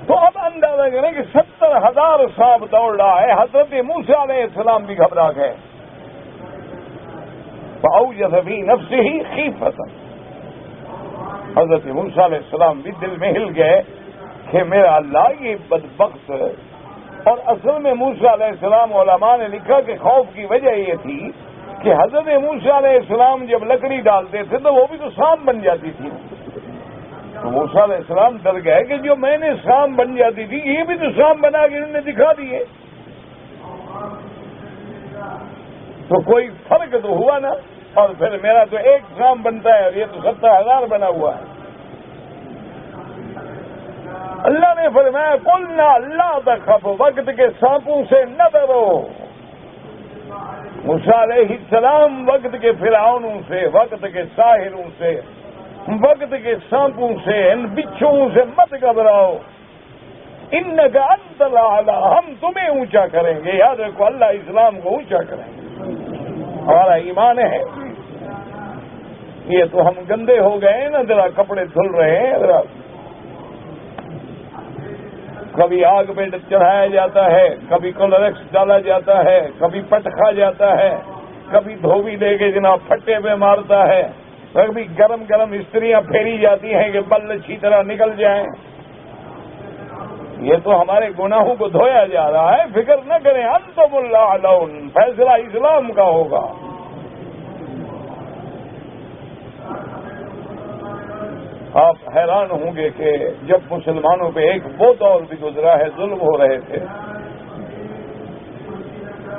تو اب اندازہ کریں کہ 70,000 سانپ دوڑ رہا ہے، حضرت موسیٰ علیہ السلام بھی گھبرا گئے، فأوجس فی نفسہ خیفۃ، حضرت موسیٰ علیہ السلام بھی دل میں ہل گئے کہ میرا اللہ یہ بدبخت۔ اور اصل میں موسیٰ علیہ السلام، علماء نے لکھا کہ خوف کی وجہ یہ تھی کہ حضرت موسیٰ علیہ السلام جب لکڑی ڈالتے تھے تو وہ بھی تو سانپ بن جاتی تھی، تو موسیٰ علیہ السلام ڈر گئے کہ جو میں نے سانپ بن جاتی تھی یہ بھی تو سانپ بنا کے انہوں نے دکھا دیے، تو کوئی فرق تو ہوا نا، اور پھر میرا تو ایک سانپ بنتا ہے اور یہ تو 70,000 بنا ہوا ہے۔ اللہ نے فرمایا قلنا لا تخف، وقت کے سانپوں سے نہ ڈرو۔ موسیٰ علیہ السلام وقت کے فرعونوں سے، وقت کے ساحروں سے، وقت کے سانپوں سے، ان بچھوؤں سے مت گھبراؤ، انک انت الاعلی، ہم تمہیں اونچا کریں گے۔ یاد رکھو اللہ اسلام کو اونچا کریں گے، ہمارا ایمان ہے۔ یہ تو ہم گندے ہو گئے نا، ذرا کپڑے دھل رہے ہیں، ذرا کبھی آگ پہ چڑھایا جاتا ہے، کبھی کلرکس ڈالا جاتا ہے، کبھی پٹ کھا جاتا ہے، کبھی دھوبی دے کے جناب پھٹے پہ مارتا ہے، کبھی گرم گرم استریاں پھیری جاتی ہیں کہ بل اچھی طرح نکل جائیں۔ یہ تو ہمارے گناہوں کو دھویا جا رہا ہے، فکر نہ کریں، انتم الاعلون، فیصلہ اسلام کا ہوگا۔ آپ حیران ہوں گے کہ جب مسلمانوں پہ ایک وہ دور بھی گزرا ہے، ظلم ہو رہے تھے،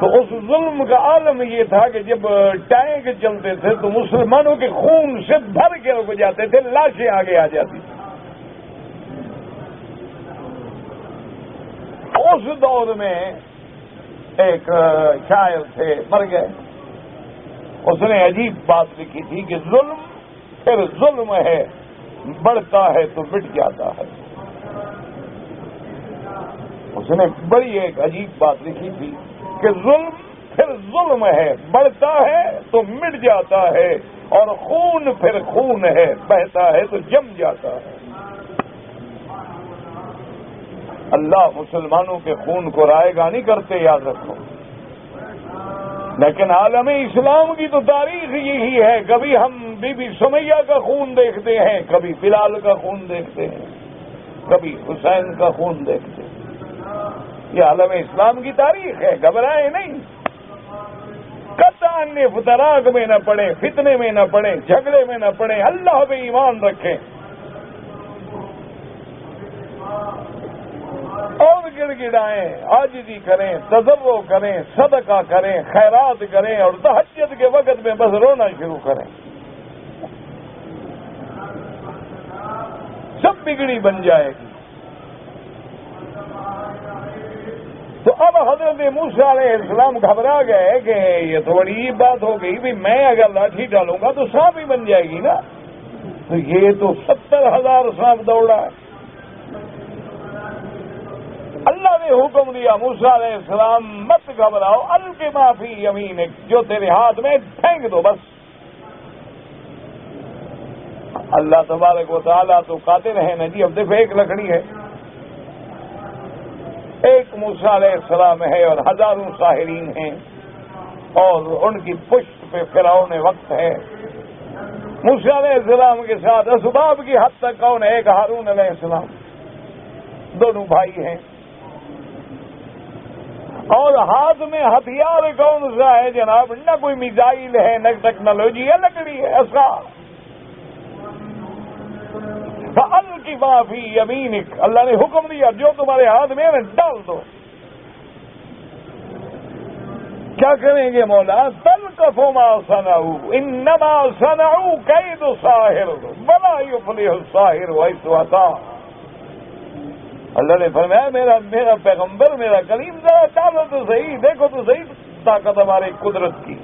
تو اس ظلم کا عالم یہ تھا کہ جب ٹینک چلتے تھے تو مسلمانوں کے خون سے بھر کے رک جاتے تھے، لاشیں آگے آ جاتی تھی۔ اس دور میں ایک شاعر تھے، مر گئے، اس نے عجیب بات لکھی تھی کہ ظلم پھر ظلم ہے، بڑھتا ہے تو مٹ جاتا ہے۔ اس نے بڑی ایک عجیب بات لکھی تھی کہ ظلم پھر ظلم ہے، بڑھتا ہے تو مٹ جاتا ہے، اور خون پھر خون ہے، بہتا ہے تو جم جاتا ہے۔ اللہ مسلمانوں کے خون کو رائے گاہ نہیں کرتے، یاد رکھو، لیکن عالم اسلام کی تو تاریخ یہی ہے، کبھی ہم بی بی سمیہ کا خون دیکھتے ہیں، کبھی بلال کا خون دیکھتے ہیں، کبھی حسین کا خون دیکھتے ہیں۔ یہ عالم اسلام کی تاریخ ہے، گھبرائیں نہیں، قطعاً افتراق میں نہ پڑیں، فتنے میں نہ پڑیں، جھگڑے میں نہ پڑیں، اللہ پہ ایمان رکھیں اور گڑ گڑائیں، عاجزی کریں، تضرع کریں، صدقہ کریں، خیرات کریں، اور تہجد کے وقت میں بس رونا شروع کریں، سب بگڑی بن جائے گی۔ تو اب حضرت موسیٰ علیہ السلام گھبرا گئے کہ یہ تو بڑی بات ہو گئی، بھی میں اگر لاٹھی ڈالوں گا تو سانپ ہی بن جائے گی نا، تو یہ تو 70,000 سانپ دوڑا ہے۔ اللہ نے حکم دیا موسیٰ علیہ السلام مت گھبراؤ، الق ما فی یمینک، جو تیرے ہاتھ میں پھینک دو بس۔ اللہ تبارک و تعالیٰ تو قادر ہے نا جی، اب دیکھو ایک لکڑی ہے، ایک موسیٰ علیہ السلام ہے اور ہزاروں ساحرین ہیں، اور ان کی پشت پہ فرعون وقت ہے۔ موسیٰ علیہ السلام کے ساتھ اسباب کی حد تک کون ہے؟ ایک ہارون علیہ السلام، دونوں بھائی ہیں، اور ہاتھ میں ہتھیار کون سا ہے جناب؟ نہ کوئی میزائل ہے، نہ ٹیکنالوجی ہے، لکڑی ہے، ایسا۔ فَأَلْقِ مَا فِي يَمِينِكَ، اللہ نے حکم دیا جو تمہارے ہاتھ میں ہے ڈال دو۔ کیا کریں گے مولا؟ تلقف ما صنعوا انما صنعوا کید ساحر ولا یفلح الساحر حیث اتى۔ اللہ نے فرمایا میرا پیغمبر میرا کلیم ذرا ڈالو تو صحیح، دیکھو تو صحیح طاقت ہماری قدرت کی۔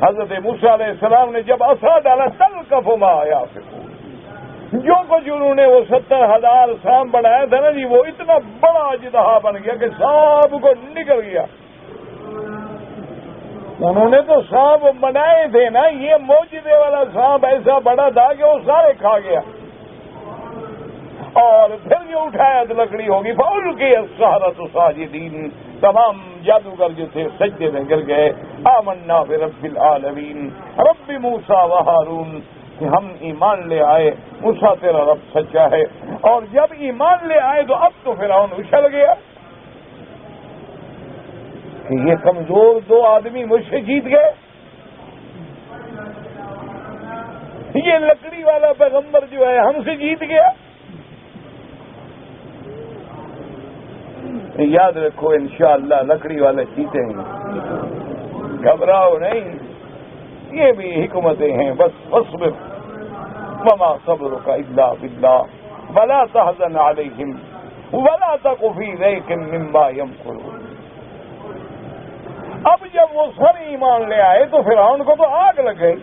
حضرت موسیٰ علیہ السلام نے جب عصا ڈالا تلقف ما یافکون، جو کچھ انہوں نے وہ 70,000 سانپ بنایا تھا نا جی، وہ اتنا بڑا اژدہا بن گیا کہ سانپ کو نکل گیا۔ انہوں نے تو سانپ بنائے تھے نا، یہ معجزے والا سانپ ایسا بڑا تھا کہ وہ سارے کھا گیا، اور پھر جو اٹھایا تو لکڑی ہوگی۔ فَأُلْقِيَ السَّحَرَةُ سَاجِدِينَ، تمام جادوگر جو تھے سجدے میں گر گئے۔ آمنا برب العالمین، رب موسیٰ و ہارون، کہ ہم ایمان لے آئے، موسیٰ تیرا رب سچا ہے۔ اور جب ایمان لے آئے تو اب تو فرعون اچھل گیا کہ یہ کمزور دو آدمی مجھ سے جیت گئے، یہ لکڑی والا پیغمبر جو ہے ہم سے جیت گیا۔ یاد رکھو انشاءاللہ لکڑی والے جیتیں گے، گھبراؤ نہیں، یہ بھی حکمتیں ہیں۔ بس فاصبر وما صبرك الا بالله ولا تحزن عليهم ولا تك في ضيق مما يمكرون۔ اب جب وہ سر ایمان لے آئے تو فرعون کو تو آگ لگ گئی۔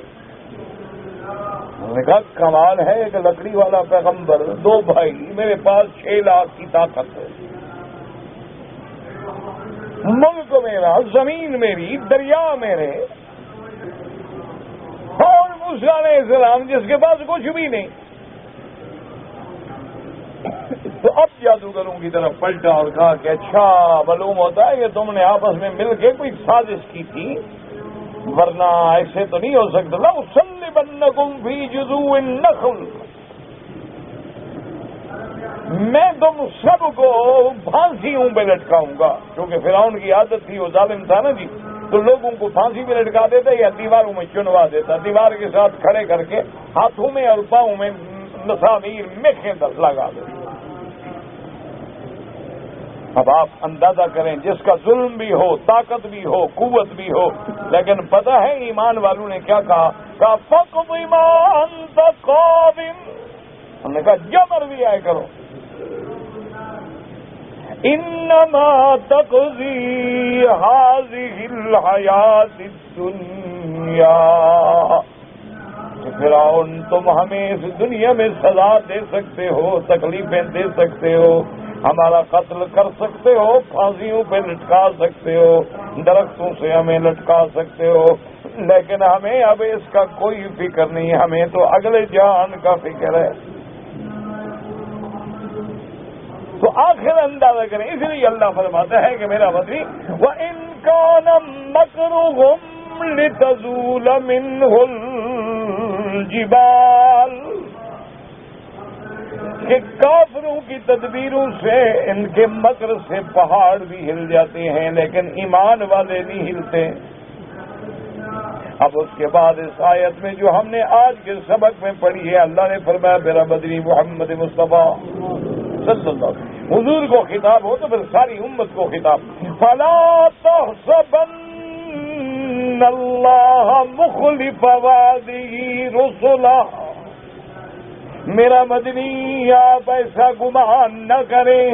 انہوں نے کہا کمال ہے، ایک لکڑی والا پیغمبر، دو بھائی، میرے پاس 6 لاکھ کی طاقت ہے، ملک میرا، زمین میری، دریا میرے، اور موسیٰ علیہ السلام جس کے پاس کچھ بھی نہیں۔ تو اب جادوگروں کی طرف پلٹا اور کہا کہ اچھا معلوم ہوتا ہے کہ تم نے آپس میں مل کے کوئی سازش کی تھی، ورنہ ایسے تو نہیں ہو سکتا۔ لَأُصَلِّبَنَّكُمْ فِي جُذُوعِ النَّخْلِ، میں تم سب کو پھانسیوں پہ لٹکاؤں گا، کیونکہ فرعون کی عادت تھی، وہ ظالم تھا نا جی، تو لوگوں کو پھانسی پہ لٹکا دیتا یا دیواروں میں چنوا دیتا، دیوار کے ساتھ کھڑے کر کے ہاتھوں میں اور پاؤں میں مسامیر میخیں لگا دیتا۔ اب آپ اندازہ کریں، جس کا ظلم بھی ہو، طاقت بھی ہو، قوت بھی ہو، لیکن پتہ ہے ایمان والوں نے کیا کہا؟ فَاقْضِ مَا أَنْتَ قَاضٍ، ہم نے کہا جو مرضی آئے کرو، انما تقضی هذه الحیات الدنیا، فرعون تم ہمیں اس دنیا میں سزا دے سکتے ہو، تکلیفیں دے سکتے ہو، ہمارا قتل کر سکتے ہو، پھانسیوں پہ لٹکا سکتے ہو، درختوں سے ہمیں لٹکا سکتے ہو، لیکن ہمیں اب اس کا کوئی فکر نہیں، ہمیں تو اگلے جہان کا فکر ہے۔ تو آخر اندازہ کریں، اس لیے اللہ فرماتا ہے کہ میرا بدری وَإِن كَانَ مَكْرُهُمْ لِتَزُولَ مِنْهُ الْجِبَالُ، کہ کافروں کی تدبیروں سے، ان کے مکر سے پہاڑ بھی ہل جاتے ہیں، لیکن ایمان والے نہیں ہلتے۔ اب اس کے بعد اس آیت میں جو ہم نے آج کے سبق میں پڑھی ہے، اللہ نے فرمایا میرا بدری محمد مصطفیٰ صلی اللہ علیہ وسلم، حضور کو خطاب ہو تو پھر ساری امت کو خطاب، فَلَا تَحْسَبَنَّ اللَّهَ مُخْلِفَ وَعْدِهِ رُسُلَهُ، میرا مدنی آپ ایسا گمان نہ کریں،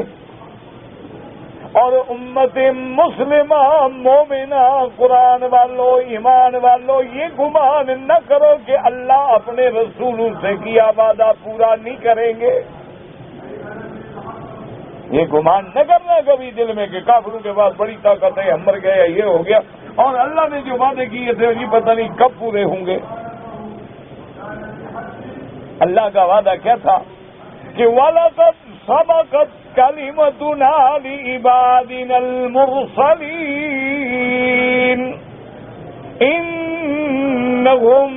اور امت مسلمہ مومنہ قرآن والو ایمان والو یہ گمان نہ کرو کہ اللہ اپنے رسولوں سے کیا وعدہ پورا نہیں کریں گے۔ یہ گمان نہ کرنا کبھی دل میں کہ کافروں کے پاس بڑی طاقت ہے، ہم مر گئے، یہ ہو گیا، اور اللہ نے جو وعدے کیے تھے یہ پتہ نہیں کب پورے ہوں گے۔ اللہ کا وعدہ کیا تھا کہ وَلَقَدْ سَبَقَتْ كَلِمَتُنَا لِعِبَادِنَا الْمُرْسَلِينَ إِنَّهُمْ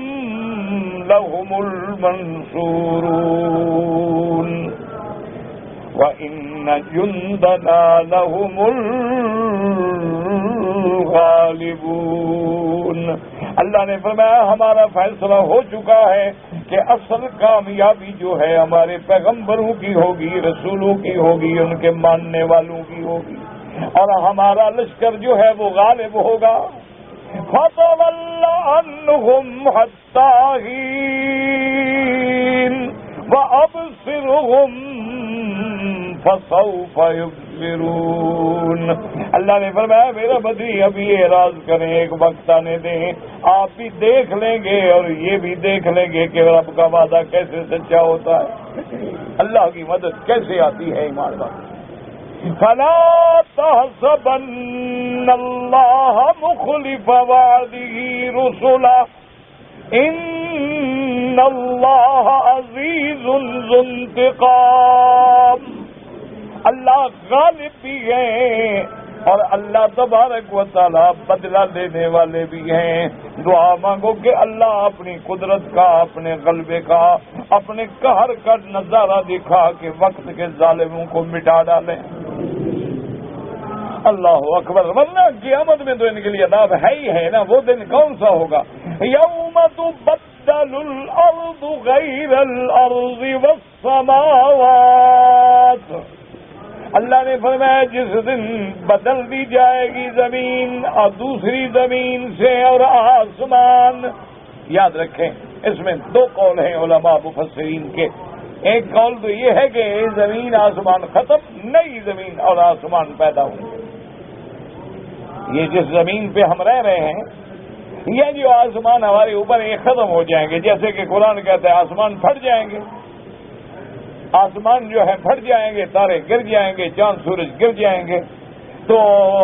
لَهُمُ الْمَنْصُورُونَ وَإِنَّ جُنْدَنَا لَهُمُ الْغَالِبُونَ۔ اللہ نے فرمایا ہمارا فیصلہ ہو چکا ہے کہ اصل کامیابی جو ہے ہمارے پیغمبروں کی ہوگی، رسولوں کی ہوگی، ان کے ماننے والوں کی ہوگی، اور ہمارا لشکر جو ہے وہ غالب ہوگا۔ فَتَوَلَّ عَنْهُمْ حَتَّىٰ حِينٍ وَأَبْصِرْهُمْ فسوف یبصرون۔ اللہ نے فرمایا میرا بدری ابھی اعراض کریں، ایک وقت آنے دیں، آپ بھی دیکھ لیں گے اور یہ بھی دیکھ لیں گے کہ رب کا وعدہ کیسے سچا ہوتا ہے، اللہ کی مدد کیسے آتی ہے ایمان والوں۔ فلا تحسبن اللہ مخلف وعده رسلا ان اللہ عزیز ذو انتقام۔ اللہ غالب بھی ہیں اور اللہ تبارک و تعالی بدلہ دینے والے بھی ہیں۔ دعا مانگو کہ اللہ اپنی قدرت کا، اپنے غلبے کا، اپنے قہر کا نظارہ دکھا کے وقت کے ظالموں کو مٹا ڈالیں۔ اللہ اکبر، ورنہ قیامت میں تو ان کے لیے عذاب ہے ہی ہے نا۔ وہ دن کون سا ہوگا؟ یوم تبدل الارض غیر الارض والسماوات۔ اللہ نے فرمایا جس دن بدل دی جائے گی زمین اور دوسری زمین سے اور آسمان۔ یاد رکھیں اس میں دو قول ہیں علماء مفسرین کے۔ ایک قول تو یہ ہے کہ زمین آسمان ختم، نئی زمین اور آسمان پیدا ہوں۔ یہ جس زمین پہ ہم رہ رہے ہیں، یہ جو آسمان ہمارے اوپر یہ ختم ہو جائیں گے، جیسے کہ قرآن کہتا ہے آسمان پھٹ جائیں گے، آسمان جو ہے پھٹ جائیں گے، تارے گر جائیں گے، چاند سورج گر جائیں گے۔ تو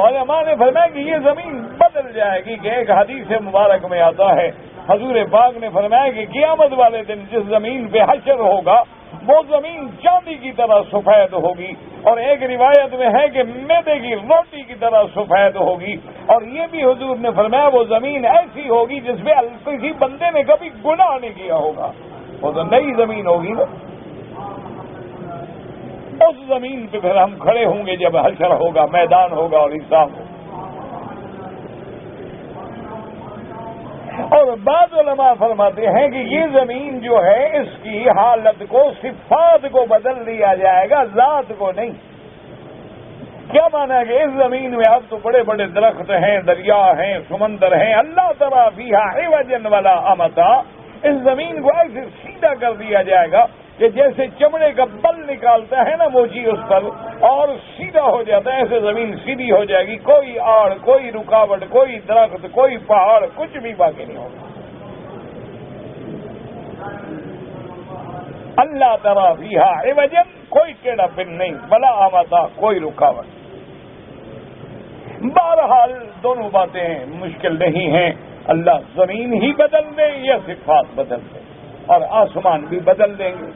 علماء نے فرمایا کہ یہ زمین بدل جائے گی کہ ایک حدیث مبارک میں آتا ہے، حضور پاک نے فرمایا کہ قیامت والے دن جس زمین پہ حشر ہوگا وہ زمین چاندی کی طرح سفید ہوگی، اور ایک روایت میں ہے کہ میدے کی روٹی کی طرح سفید ہوگی، اور یہ بھی حضور نے فرمایا وہ زمین ایسی ہوگی جس پہ کسی بندے نے کبھی گناہ نہیں کیا ہوگا۔ وہ تو نئی زمین ہوگی نا، اس زمین پہ پھر ہم کھڑے ہوں گے جب حشر ہوگا، میدان ہوگا اور حساب ہوگا۔ اور بعض علماء فرماتے ہیں کہ یہ زمین جو ہے اس کی حالت کو، صفات کو بدل دیا جائے گا، ذات کو نہیں۔ کیا مانا کہ اس زمین میں اب تو بڑے بڑے درخت ہیں، دریا ہیں، سمندر ہیں، اللہ ترى فيها عوجا ولا امتا، اس زمین کو ایسے سیدھا کر دیا جائے گا کہ جیسے چمڑے کا بل نکالتا ہے نا موچی اس پر اور سیدھا ہو جاتا ہے، ایسے زمین سیدھی ہو جائے گی، کوئی آڑ، کوئی رکاوٹ، کوئی درخت، کوئی پہاڑ، کچھ بھی باقی نہیں ہوگا۔ اللہ ترى فيها عوجا، کوئی ٹیڑھا پن نہیں، ولا امتا، کوئی رکاوٹ۔ بہرحال دونوں باتیں مشکل نہیں ہیں، اللہ زمین ہی بدل دے یا صفات بدل دے، اور آسمان بھی بدل دیں گے۔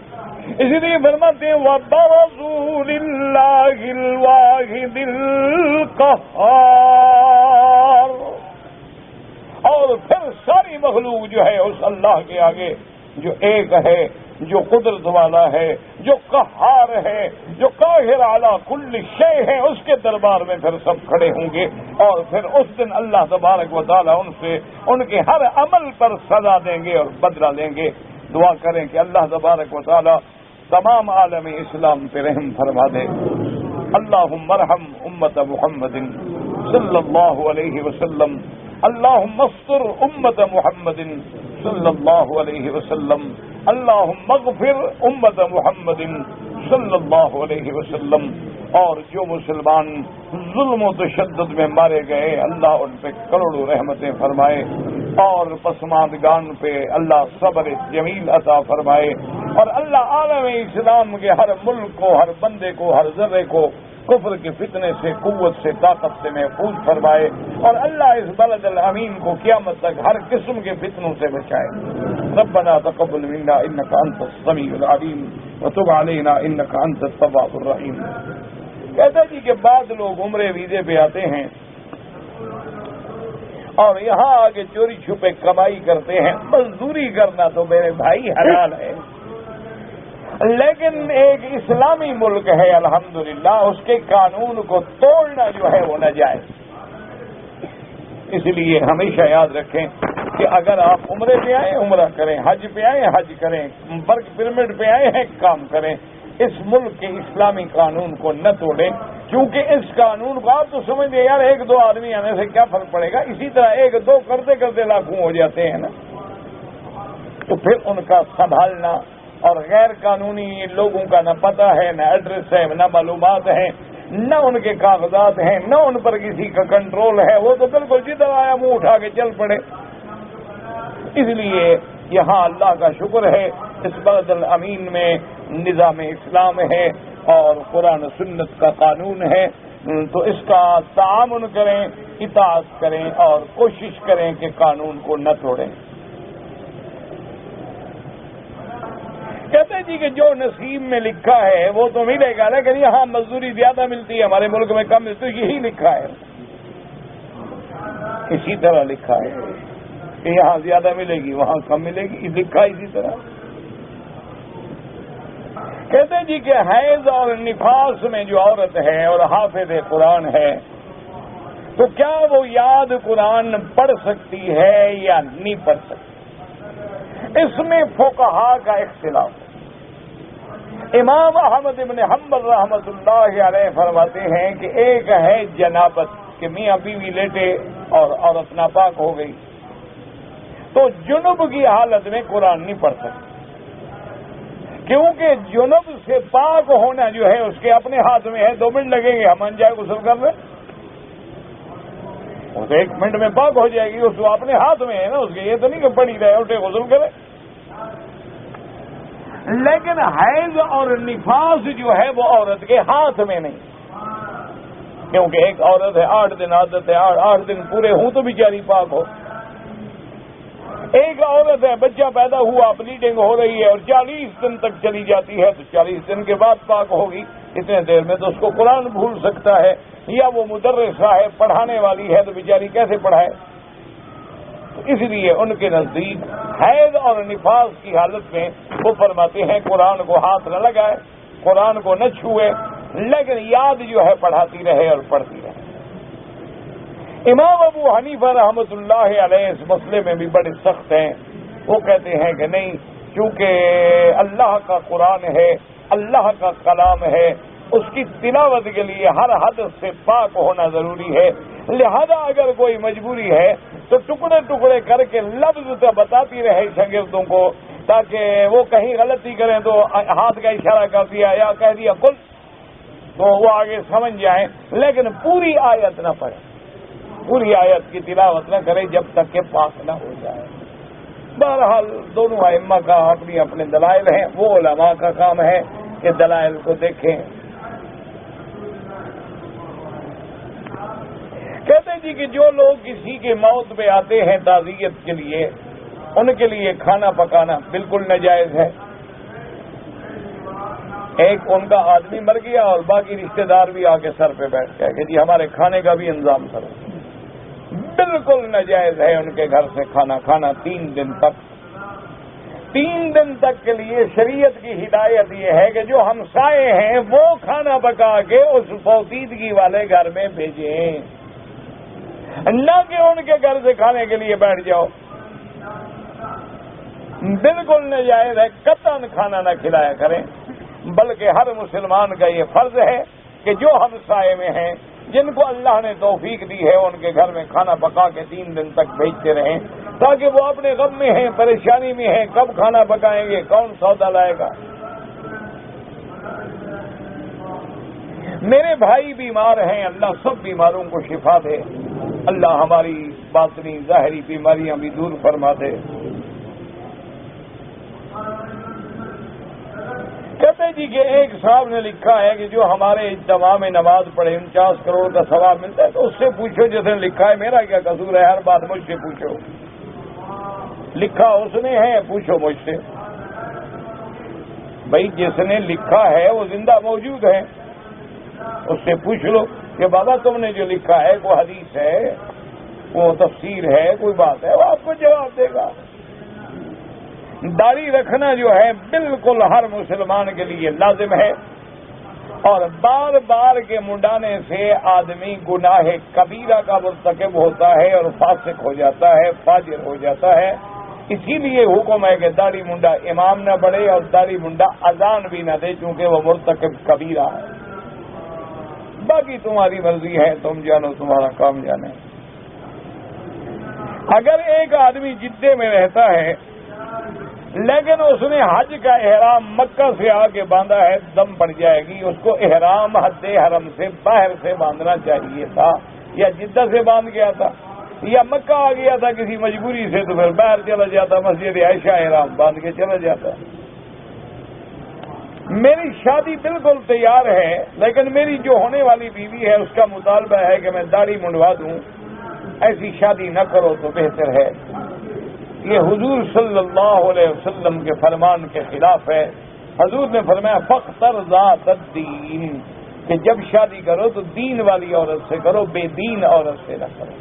اسی لیے فرماتے ہیں وَبَرَزُوا لِلَّهِ الْوَاحِدِ الْقَهَّارِ، اور پھر ساری مخلوق جو ہے اس اللہ کے آگے جو ایک ہے، جو قدرت والا ہے، جو قہار ہے، جو قاہر علی کل شیء ہے، اس کے دربار میں پھر سب کھڑے ہوں گے، اور پھر اس دن اللہ تبارک و تعالی ان سے ان کے ہر عمل پر سزا دیں گے اور بدلہ لیں گے۔ دعا کریں کہ اللہ تبارک و تعالی تمام عالم اسلام پہ رحم فرما دے۔ اللہم ارحم امت محمد صلی اللہ علیہ وسلم، اللہم استر امت محمد صلی اللہ علیہ وسلم، اللہم اغفر امت محمد صلی اللہ علیہ وسلم۔ اور جو مسلمان ظلم و تشدد میں مارے گئے اللہ ان پہ کروڑوں رحمتیں فرمائے، اور پسماندگان پہ اللہ صبر جمیل عطا فرمائے، اور اللہ عالم اسلام کے ہر ملک کو، ہر بندے کو، ہر ذرے کو کفر کے فتنے سے، قوت سے، طاقت سے محفوظ فرمائے، اور اللہ اس بلد الامین کو قیامت تک ہر قسم کے فتنوں سے بچائے۔ ربنا تقبل منا انك انت السميع العليم وتب علينا انك انت التواب الرحيم۔ کہتا جی کہ بعض لوگ عمرے ویزے پہ آتے ہیں اور یہاں آگے چوری چھپے کمائی کرتے ہیں۔ مزدوری کرنا تو میرے بھائی حلال ہے، لیکن ایک اسلامی ملک ہے الحمدللہ، اس کے قانون کو توڑنا جو ہے وہ ناجائز۔ اس لیے ہمیشہ یاد رکھیں کہ اگر آپ عمرے پہ آئے عمرہ کریں، حج پہ آئے حج کریں، ورک پرمٹ پہ آئے ہیں کام کریں، اس ملک کے اسلامی قانون کو نہ توڑیں، کیونکہ اس قانون کو آپ تو سمجھتے یار ایک دو آدمی آنے سے کیا فرق پڑے گا، اسی طرح ایک دو کرتے کرتے لاکھوں ہو جاتے ہیں نا، تو پھر ان کا سنبھالنا، اور غیر قانونی لوگوں کا نہ پتہ ہے، نہ ایڈریس ہے، نہ معلومات ہیں، نہ ان کے کاغذات ہیں، نہ ان پر کسی کا کنٹرول ہے، وہ تو بالکل جدھر آیا منہ اٹھا کے چل پڑے۔ اس لیے یہاں اللہ کا شکر ہے، اس بلد الامین میں نظام اسلام ہے اور قرآن و سنت کا قانون ہے، تو اس کا تعامل کریں، اطاعت کریں اور کوشش کریں کہ قانون کو نہ توڑیں۔ کہتے ہیں جی کہ جو نصیب میں لکھا ہے وہ تو ملے گا، لیکن یہاں مزدوری زیادہ ملتی ہے، ہمارے ملک میں کم ملتی ہے، یہی لکھا ہے، اسی طرح لکھا ہے کہ یہاں زیادہ ملے گی وہاں کم ملے گی، لکھا اسی طرح۔ کہتے ہیں جی کہ حیض اور نفاس میں جو عورت ہے اور حافظ قرآن ہے تو کیا وہ یاد قرآن پڑھ سکتی ہے یا نہیں پڑھ سکتی؟ اس میں فقہا کا اختلاف ہے۔ امام احمد بن حنبل رحمۃ اللہ علیہ فرماتے ہیں کہ ایک ہے جنابت، کہ میاں بیوی لیٹے اور عورت ناپاک ہو گئی تو جنب کی حالت میں قرآن نہیں پڑھ سکتی، کیونکہ جنب سے پاک ہونا جو ہے اس کے اپنے ہاتھ میں ہے۔ 2 منٹ لگیں گے ہم انجائے غسل کر لیں، وہ تو 1 منٹ میں پاک ہو جائے گی، اس کو اپنے ہاتھ میں ہے نا اس کے، یہ تو نہیں کہ پڑی رہے اٹھے غسل کرے۔ لیکن حیض اور نفاس جو ہے وہ عورت کے ہاتھ میں نہیں، کیونکہ ایک عورت ہے 8 دن عادت ہے، 8 دن پورے ہوں تو بیچاری پاک ہو۔ ایک عورت ہے بچہ پیدا ہوا، بلیڈنگ ہو رہی ہے اور 40 دن تک چلی جاتی ہے تو 40 دن کے بعد پاک ہوگی، اتنے دیر میں تو اس کو قرآن بھول سکتا ہے، یا وہ مدرسہ ہے پڑھانے والی ہے تو بیچاری کیسے پڑھائے؟ تو اس لیے ان کے نزدیک حیض اور نفاس کی حالت میں وہ فرماتے ہیں قرآن کو ہاتھ نہ لگائے، قرآن کو نہ چھوئے، لیکن یاد جو ہے پڑھاتی رہے اور پڑھتی رہے۔ امام ابو حنیفہ رحمۃ اللہ علیہ اس مسئلے میں بھی بڑے سخت ہیں، وہ کہتے ہیں کہ نہیں، چونکہ اللہ کا قرآن ہے، اللہ کا کلام ہے، اس کی تلاوت کے لیے ہر حد سے پاک ہونا ضروری ہے، لہذا اگر کوئی مجبوری ہے تو ٹکڑے ٹکڑے کر کے لفظ بتاتی رہے شاگردوں کو، تاکہ وہ کہیں غلطی کریں تو ہاتھ کا اشارہ کر دیا یا کہہ دیا کل، تو وہ آگے سمجھ جائیں، لیکن پوری آیت نہ پڑھے، پوری آیت کی تلاوت نہ کرے جب تک کہ پاک نہ ہو جائے۔ بہرحال دونوں ائمہ کا اپنی اپنے دلائل ہیں، وہ علماء کا کام ہے کہ دلائل کو دیکھیں۔ کہتے ہیں جی کہ جو لوگ کسی کے موت پہ آتے ہیں تعزیت کے لیے، ان کے لیے کھانا پکانا بالکل ناجائز ہے۔ ایک ان کا آدمی مر گیا اور باقی رشتہ دار بھی آ کے سر پہ بیٹھ گئے کہ جی ہمارے کھانے کا بھی انتظام کرو، بالکل ناجائز ہے ان کے گھر سے کھانا کھانا 3 دن تک۔ 3 دن تک کے لیے شریعت کی ہدایت یہ ہے کہ جو ہمسائے ہیں وہ کھانا پکا کے اس پوسیدگی والے گھر میں بھیجیں، نہ کہ ان کے گھر سے کھانے کے لیے بیٹھ جاؤ، بالکل ناجائز ہے، قطعاً کھانا نہ کھلایا کریں، بلکہ ہر مسلمان کا یہ فرض ہے کہ جو ہمسائے میں ہیں، جن کو اللہ نے توفیق دی ہے، ان کے گھر میں کھانا پکا کے 3 دن تک بھیجتے رہیں، تاکہ وہ اپنے غم میں ہیں، پریشانی میں ہیں، کب کھانا پکائیں گے، کون سودا لائے گا۔ میرے بھائی بیمار ہیں، اللہ سب بیماروں کو شفا دے، اللہ ہماری باطنی ظاہری بیماریاں بھی دور فرما دے۔ کہتے ہیں جی کہ ایک صاحب نے لکھا ہے کہ جو ہمارے اجتماع میں نماز پڑھے 49 کروڑ کا ثواب ملتا ہے، تو اس سے پوچھو جس نے لکھا ہے، میرا کیا قصور ہے، ہر بات مجھ سے پوچھو، لکھا اس نے ہے، پوچھو مجھ سے۔ بھائی جس نے لکھا ہے وہ زندہ موجود ہے، اس سے پوچھ لو کہ بابا تم نے جو لکھا ہے وہ حدیث ہے، وہ تفسیر ہے، کوئی بات ہے، وہ آپ کو جواب دے گا۔ داڑھی رکھنا جو ہے بالکل ہر مسلمان کے لیے لازم ہے، اور بار بار کے منڈانے سے آدمی گناہ کبیرہ کا مرتکب ہوتا ہے اور فاسق ہو جاتا ہے، فاجر ہو جاتا ہے۔ اسی لیے حکم ہے کہ داڑھی منڈا امام نہ بڑھے اور داڑھی منڈا اذان بھی نہ دے، چونکہ وہ مرتکب کبیرہ ہے۔ باقی تمہاری مرضی ہے، تم جانو، تمہارا کام جانے۔ اگر ایک آدمی جدے میں رہتا ہے لیکن اس نے حج کا احرام مکہ سے آ کے باندھا ہے، دم پڑ جائے گی، اس کو احرام حد حرم سے باہر سے باندھنا چاہیے تھا، یا جدہ سے باندھ گیا تھا، یا مکہ آ گیا تھا کسی مجبوری سے تو پھر باہر چلا جاتا، مسجد عائشہ احرام باندھ کے چلا جاتا۔ میری شادی بالکل تیار ہے، لیکن میری جو ہونے والی بیوی ہے اس کا مطالبہ ہے کہ میں داڑھی منڈوا دوں، ایسی شادی نہ کرو تو بہتر ہے۔ یہ حضور صلی اللہ علیہ وسلم کے فرمان کے خلاف ہے۔ حضور نے فرمایا فاختر ذات الدین، کہ جب شادی کرو تو دین والی عورت سے کرو، بے دین عورت سے نہ کرو۔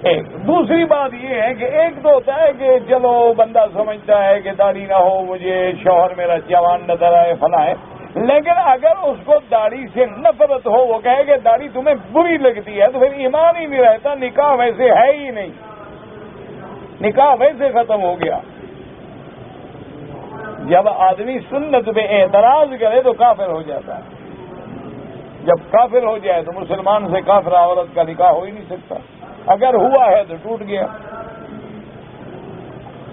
ایک دوسری بات یہ ہے کہ ایک تو ہوتا ہے کہ چلو بندہ سمجھتا ہے کہ داڑھی نہ ہو، مجھے شوہر میرا جوان نظر آئے، فلاں ہے، لیکن اگر اس کو داڑھی سے نفرت ہو، وہ کہے کہ داڑھی تمہیں بری لگتی ہے، تو پھر ایمان ہی نہیں رہتا، نکاح ویسے ہے ہی نہیں، نکاح ویسے ختم ہو گیا۔ جب آدمی سنت پہ اعتراض کرے تو کافر ہو جاتا ہے، جب کافر ہو جائے تو مسلمان سے کافر عورت کا نکاح ہو ہی نہیں سکتا، اگر ہوا ہے تو ٹوٹ گیا۔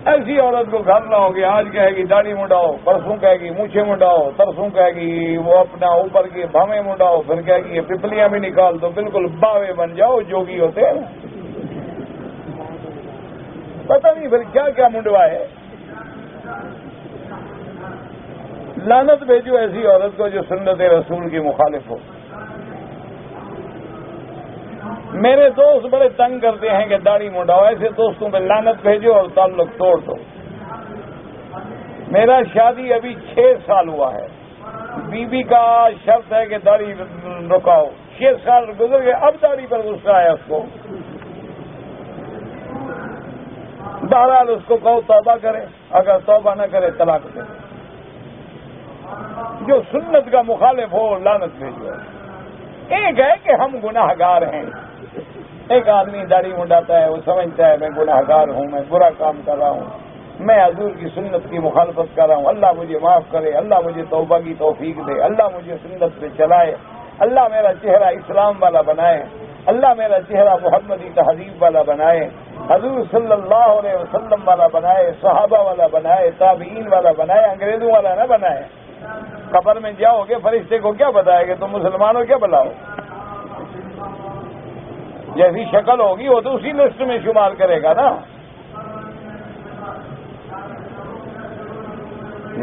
ایسی عورت کو گھر نہ ہوگی، آج کہے گی داڑھی منڈاؤ، پرسوں کہے گی مونچھیں منڈاؤ، ترسوں کہے گی وہ اپنا اوپر کی بھامیں منڈاؤ، پھر کہے گی یہ پپلیاں بھی نکال دو، بالکل باوے بن جاؤ، جوگی ہوتے ہیں، پتہ نہیں پھر کیا کیا منڈوائے۔ لعنت بھیجو ایسی عورت کو جو سنت رسول کی مخالف ہو۔ میرے دوست بڑے تنگ کرتے ہیں کہ داڑھی منڈاؤ، ایسے دوستوں پہ لعنت بھیجو اور تعلق توڑ دو۔ میرا شادی ابھی 6 سال ہوا ہے، بیوی کا شرط ہے کہ داڑھی رکاؤ، 6 سال گزر گئے، اب داڑھی پر غصہ ہے اس کو۔ بہرحال اس کو کہو توبہ کرے، اگر توبہ نہ کرے طلاق دے۔ جو سنت کا مخالف ہو لعنت بھیجو۔ ایک ہے کہ ہم گناہ گار ہیں، ایک آدمی داڑھی منڈاتا ہے، وہ سمجھتا ہے میں گناہ گار ہوں، میں برا کام کر رہا ہوں، میں حضور کی سنت کی مخالفت کر رہا ہوں، اللہ مجھے معاف کرے، اللہ مجھے توبہ کی توفیق دے، اللہ مجھے سنت پہ چلائے، اللہ میرا چہرہ اسلام والا بنائے، اللہ میرا چہرہ محمدی تہذیب والا بنائے، حضور صلی اللہ علیہ وسلم والا بنائے، صحابہ والا بنائے، تابعین والا بنائے، انگریزوں والا نہ بنائے۔ قبر میں جاؤ گے فرشتے کو کیا بتائے گا تم مسلمانوں کیا بلاؤ؟ جیسی شکل ہوگی وہ تو اسی لسٹ میں شمار کرے گا نا۔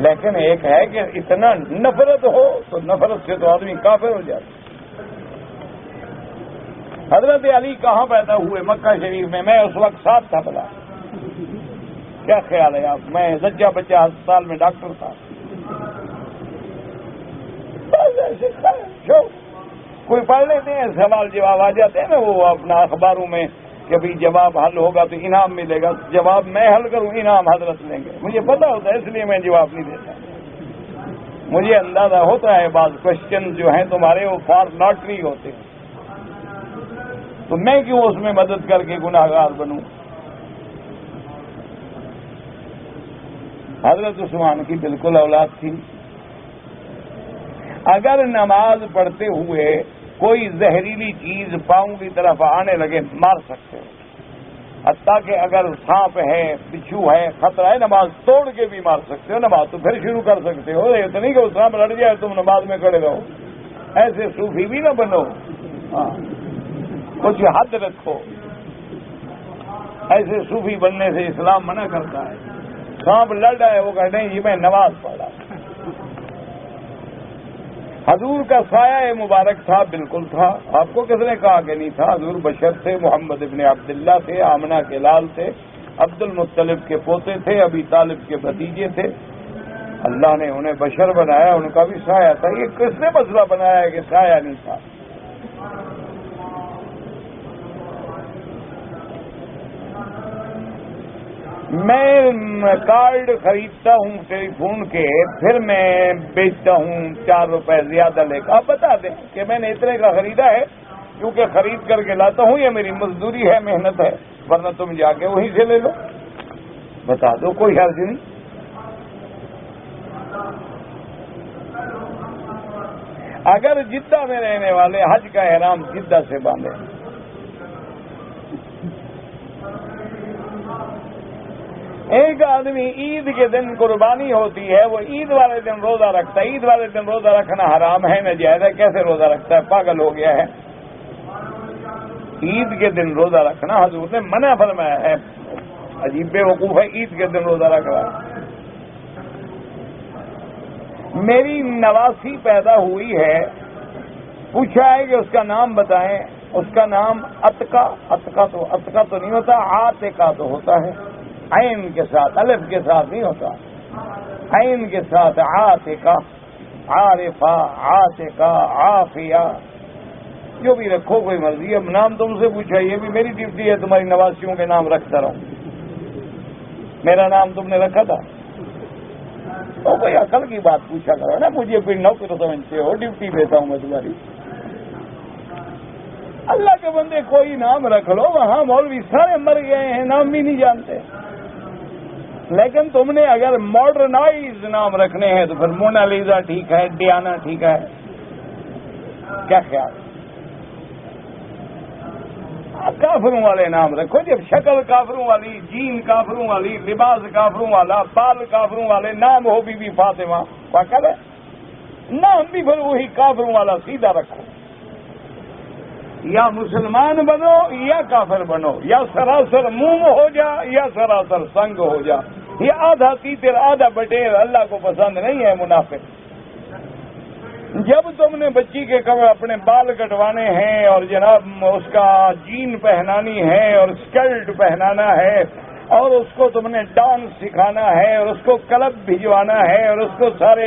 لیکن ایک ہے کہ اتنا نفرت ہو تو نفرت سے تو آدمی کافر ہو جاتا۔ حضرت علی کہاں پیدا ہوئے؟ مکہ شریف میں، میں اس وقت ساتھ تھا، بلا کیا خیال ہے آپ؟ میں زچہ بچہ ہسپتال میں ڈاکٹر تھا۔ کوئی پڑھ لیتے ہیں، سوال جواب آ جاتے ہیں نا وہ اپنا اخباروں میں کہ بھی جواب حل ہوگا تو انعام ملے گا، جواب میں حل کروں انعام حضرت لیں گے، مجھے پتا ہوتا ہے اس لیے میں جواب نہیں دیتا۔ مجھے اندازہ ہوتا ہے بعض کوشچن جو ہیں تمہارے وہ فار لاٹری ہوتے ہیں، تو میں کیوں اس میں مدد کر کے گناہ گار بنوں؟ حضرت عثمان کی بالکل اولاد تھی۔ اگر نماز پڑھتے ہوئے کوئی زہریلی چیز پاؤں کی طرف آنے لگے مار سکتے ہو، حتیٰ کہ اگر سانپ ہے، بچھو ہے، خطرہ ہے، نماز توڑ کے بھی مار سکتے ہو، نماز تو پھر شروع کر سکتے ہو، یہ تو نہیں کہ وہ سانپ لڑ جائے تم نماز میں کھڑے رہو، ایسے صوفی بھی نہ بنو، کچھ حد رکھو، ایسے صوفی بننے سے اسلام منع کرتا ہے۔ سانپ لڑ رہا ہے وہ کہتے ہیں جی میں نماز پڑھا۔ حضور کا سایہ مبارک تھا، بالکل تھا، آپ کو کس نے کہا کہ نہیں تھا؟ حضور بشر تھے، محمد ابن عبداللہ تھے، آمنہ کے لال تھے، عبد المطلب کے پوتے تھے، ابی طالب کے بھتیجے تھے، اللہ نے انہیں بشر بنایا، ان کا بھی سایہ تھا۔ یہ کس نے مسئلہ بنایا ہے کہ سایہ نہیں تھا؟ میں کارڈ خریدتا ہوں ٹیلی فون کے، پھر میں بیچتا ہوں 4 روپے زیادہ لے کر۔ آپ بتا دیں کہ میں نے اتنے کا خریدا ہے کیونکہ خرید کر کے لاتا ہوں، یہ میری مزدوری ہے، محنت ہے، ورنہ تم جا کے وہیں سے لے لو، بتا دو، کوئی حرج نہیں۔ اگر جدہ میں رہنے والے حج کا احرام جدہ سے باندھے، ایک آدمی عید کے دن قربانی ہوتی ہے، وہ عید والے دن روزہ رکھتا ہے، عید والے دن روزہ رکھنا حرام ہے، ناجائز ہے، کیسے روزہ رکھتا ہے؟ پاگل ہو گیا ہے۔ عید کے دن روزہ رکھنا حضور نے منع فرمایا ہے، عجیب بے وقوف ہے، عید کے دن روزہ رکھ رہا ہے۔ میری نواسی پیدا ہوئی ہے، پوچھا ہے کہ اس کا نام بتائیں، اس کا نام عتقہ تو نہیں ہوتا، عاتقہ تو ہوتا ہے، عین کے ساتھ، الف کے ساتھ نہیں ہوتا، عین کے ساتھ، عاتقہ، عارفہ، عاتقہ، عافیہ، جو بھی رکھو کوئی مرضی ہے، نام تم سے پوچھا، یہ بھی میری ڈیوٹی ہے تمہاری نواسیوں کے نام رکھتا رہوں۔ میرا نام تم نے رکھا تھا تو کوئی عقل کی بات پوچھا کرو نا، مجھے کوئی نوکر سمجھتے ہو، ڈیوٹی دیتا ہوں میں تمہاری۔ اللہ کے بندے کوئی نام رکھ لو، وہاں مولوی سارے مر گئے ہیں، نام بھی نہیں جانتے۔ لیکن تم نے اگر ماڈرنائز نام رکھنے ہیں تو پھر مونالیزا ٹھیک ہے، ڈیانا ٹھیک ہے، کیا خیال؟ کافروں والے نام رکھو، جب شکل کافروں والی، جین کافروں والی، لباس کافروں والا، بال کافروں والے، نام ہو بی بی فاطمہ، واقع ہے نام بھی پھر وہی کافروں والا سیدھا رکھو۔ یا مسلمان بنو یا کافر بنو، یا سراسر موم ہو جا یا سراسر سنگ ہو جا، یہ آدھا تیتر آدھا بٹیر اللہ کو پسند نہیں ہے منافق۔ جب تم نے بچی کے کمر اپنے بال کٹوانے ہیں اور جناب اس کا جین پہنانی ہے اور اسکرٹ پہنانا ہے اور اس کو تم نے ڈانس سکھانا ہے اور اس کو کلب بھجوانا ہے اور اس کو سارے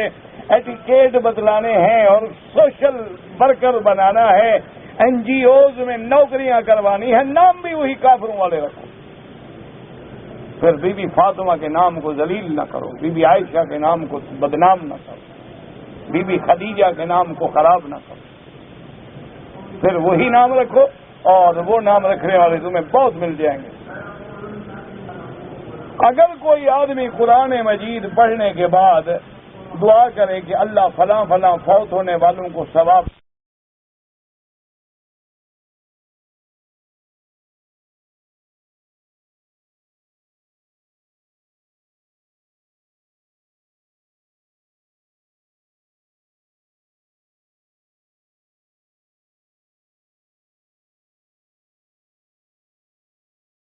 ایٹیکیٹ بتلانے ہیں اور سوشل ورکر بنانا ہے، این جی اوز میں نوکریاں کروانی ہے، نام بھی وہی کافروں والے رکھو۔ پھر بی بی فاطمہ کے نام کو ذلیل نہ کرو، بی بی عائشہ کے نام کو بدنام نہ کرو، بی بی خدیجہ کے نام کو خراب نہ کرو، پھر وہی نام رکھو اور وہ نام رکھنے والے تمہیں بہت مل جائیں گے۔ اگر کوئی آدمی قرآن مجید پڑھنے کے بعد دعا کرے کہ اللہ فلاں فلاں فوت ہونے والوں کو ثواب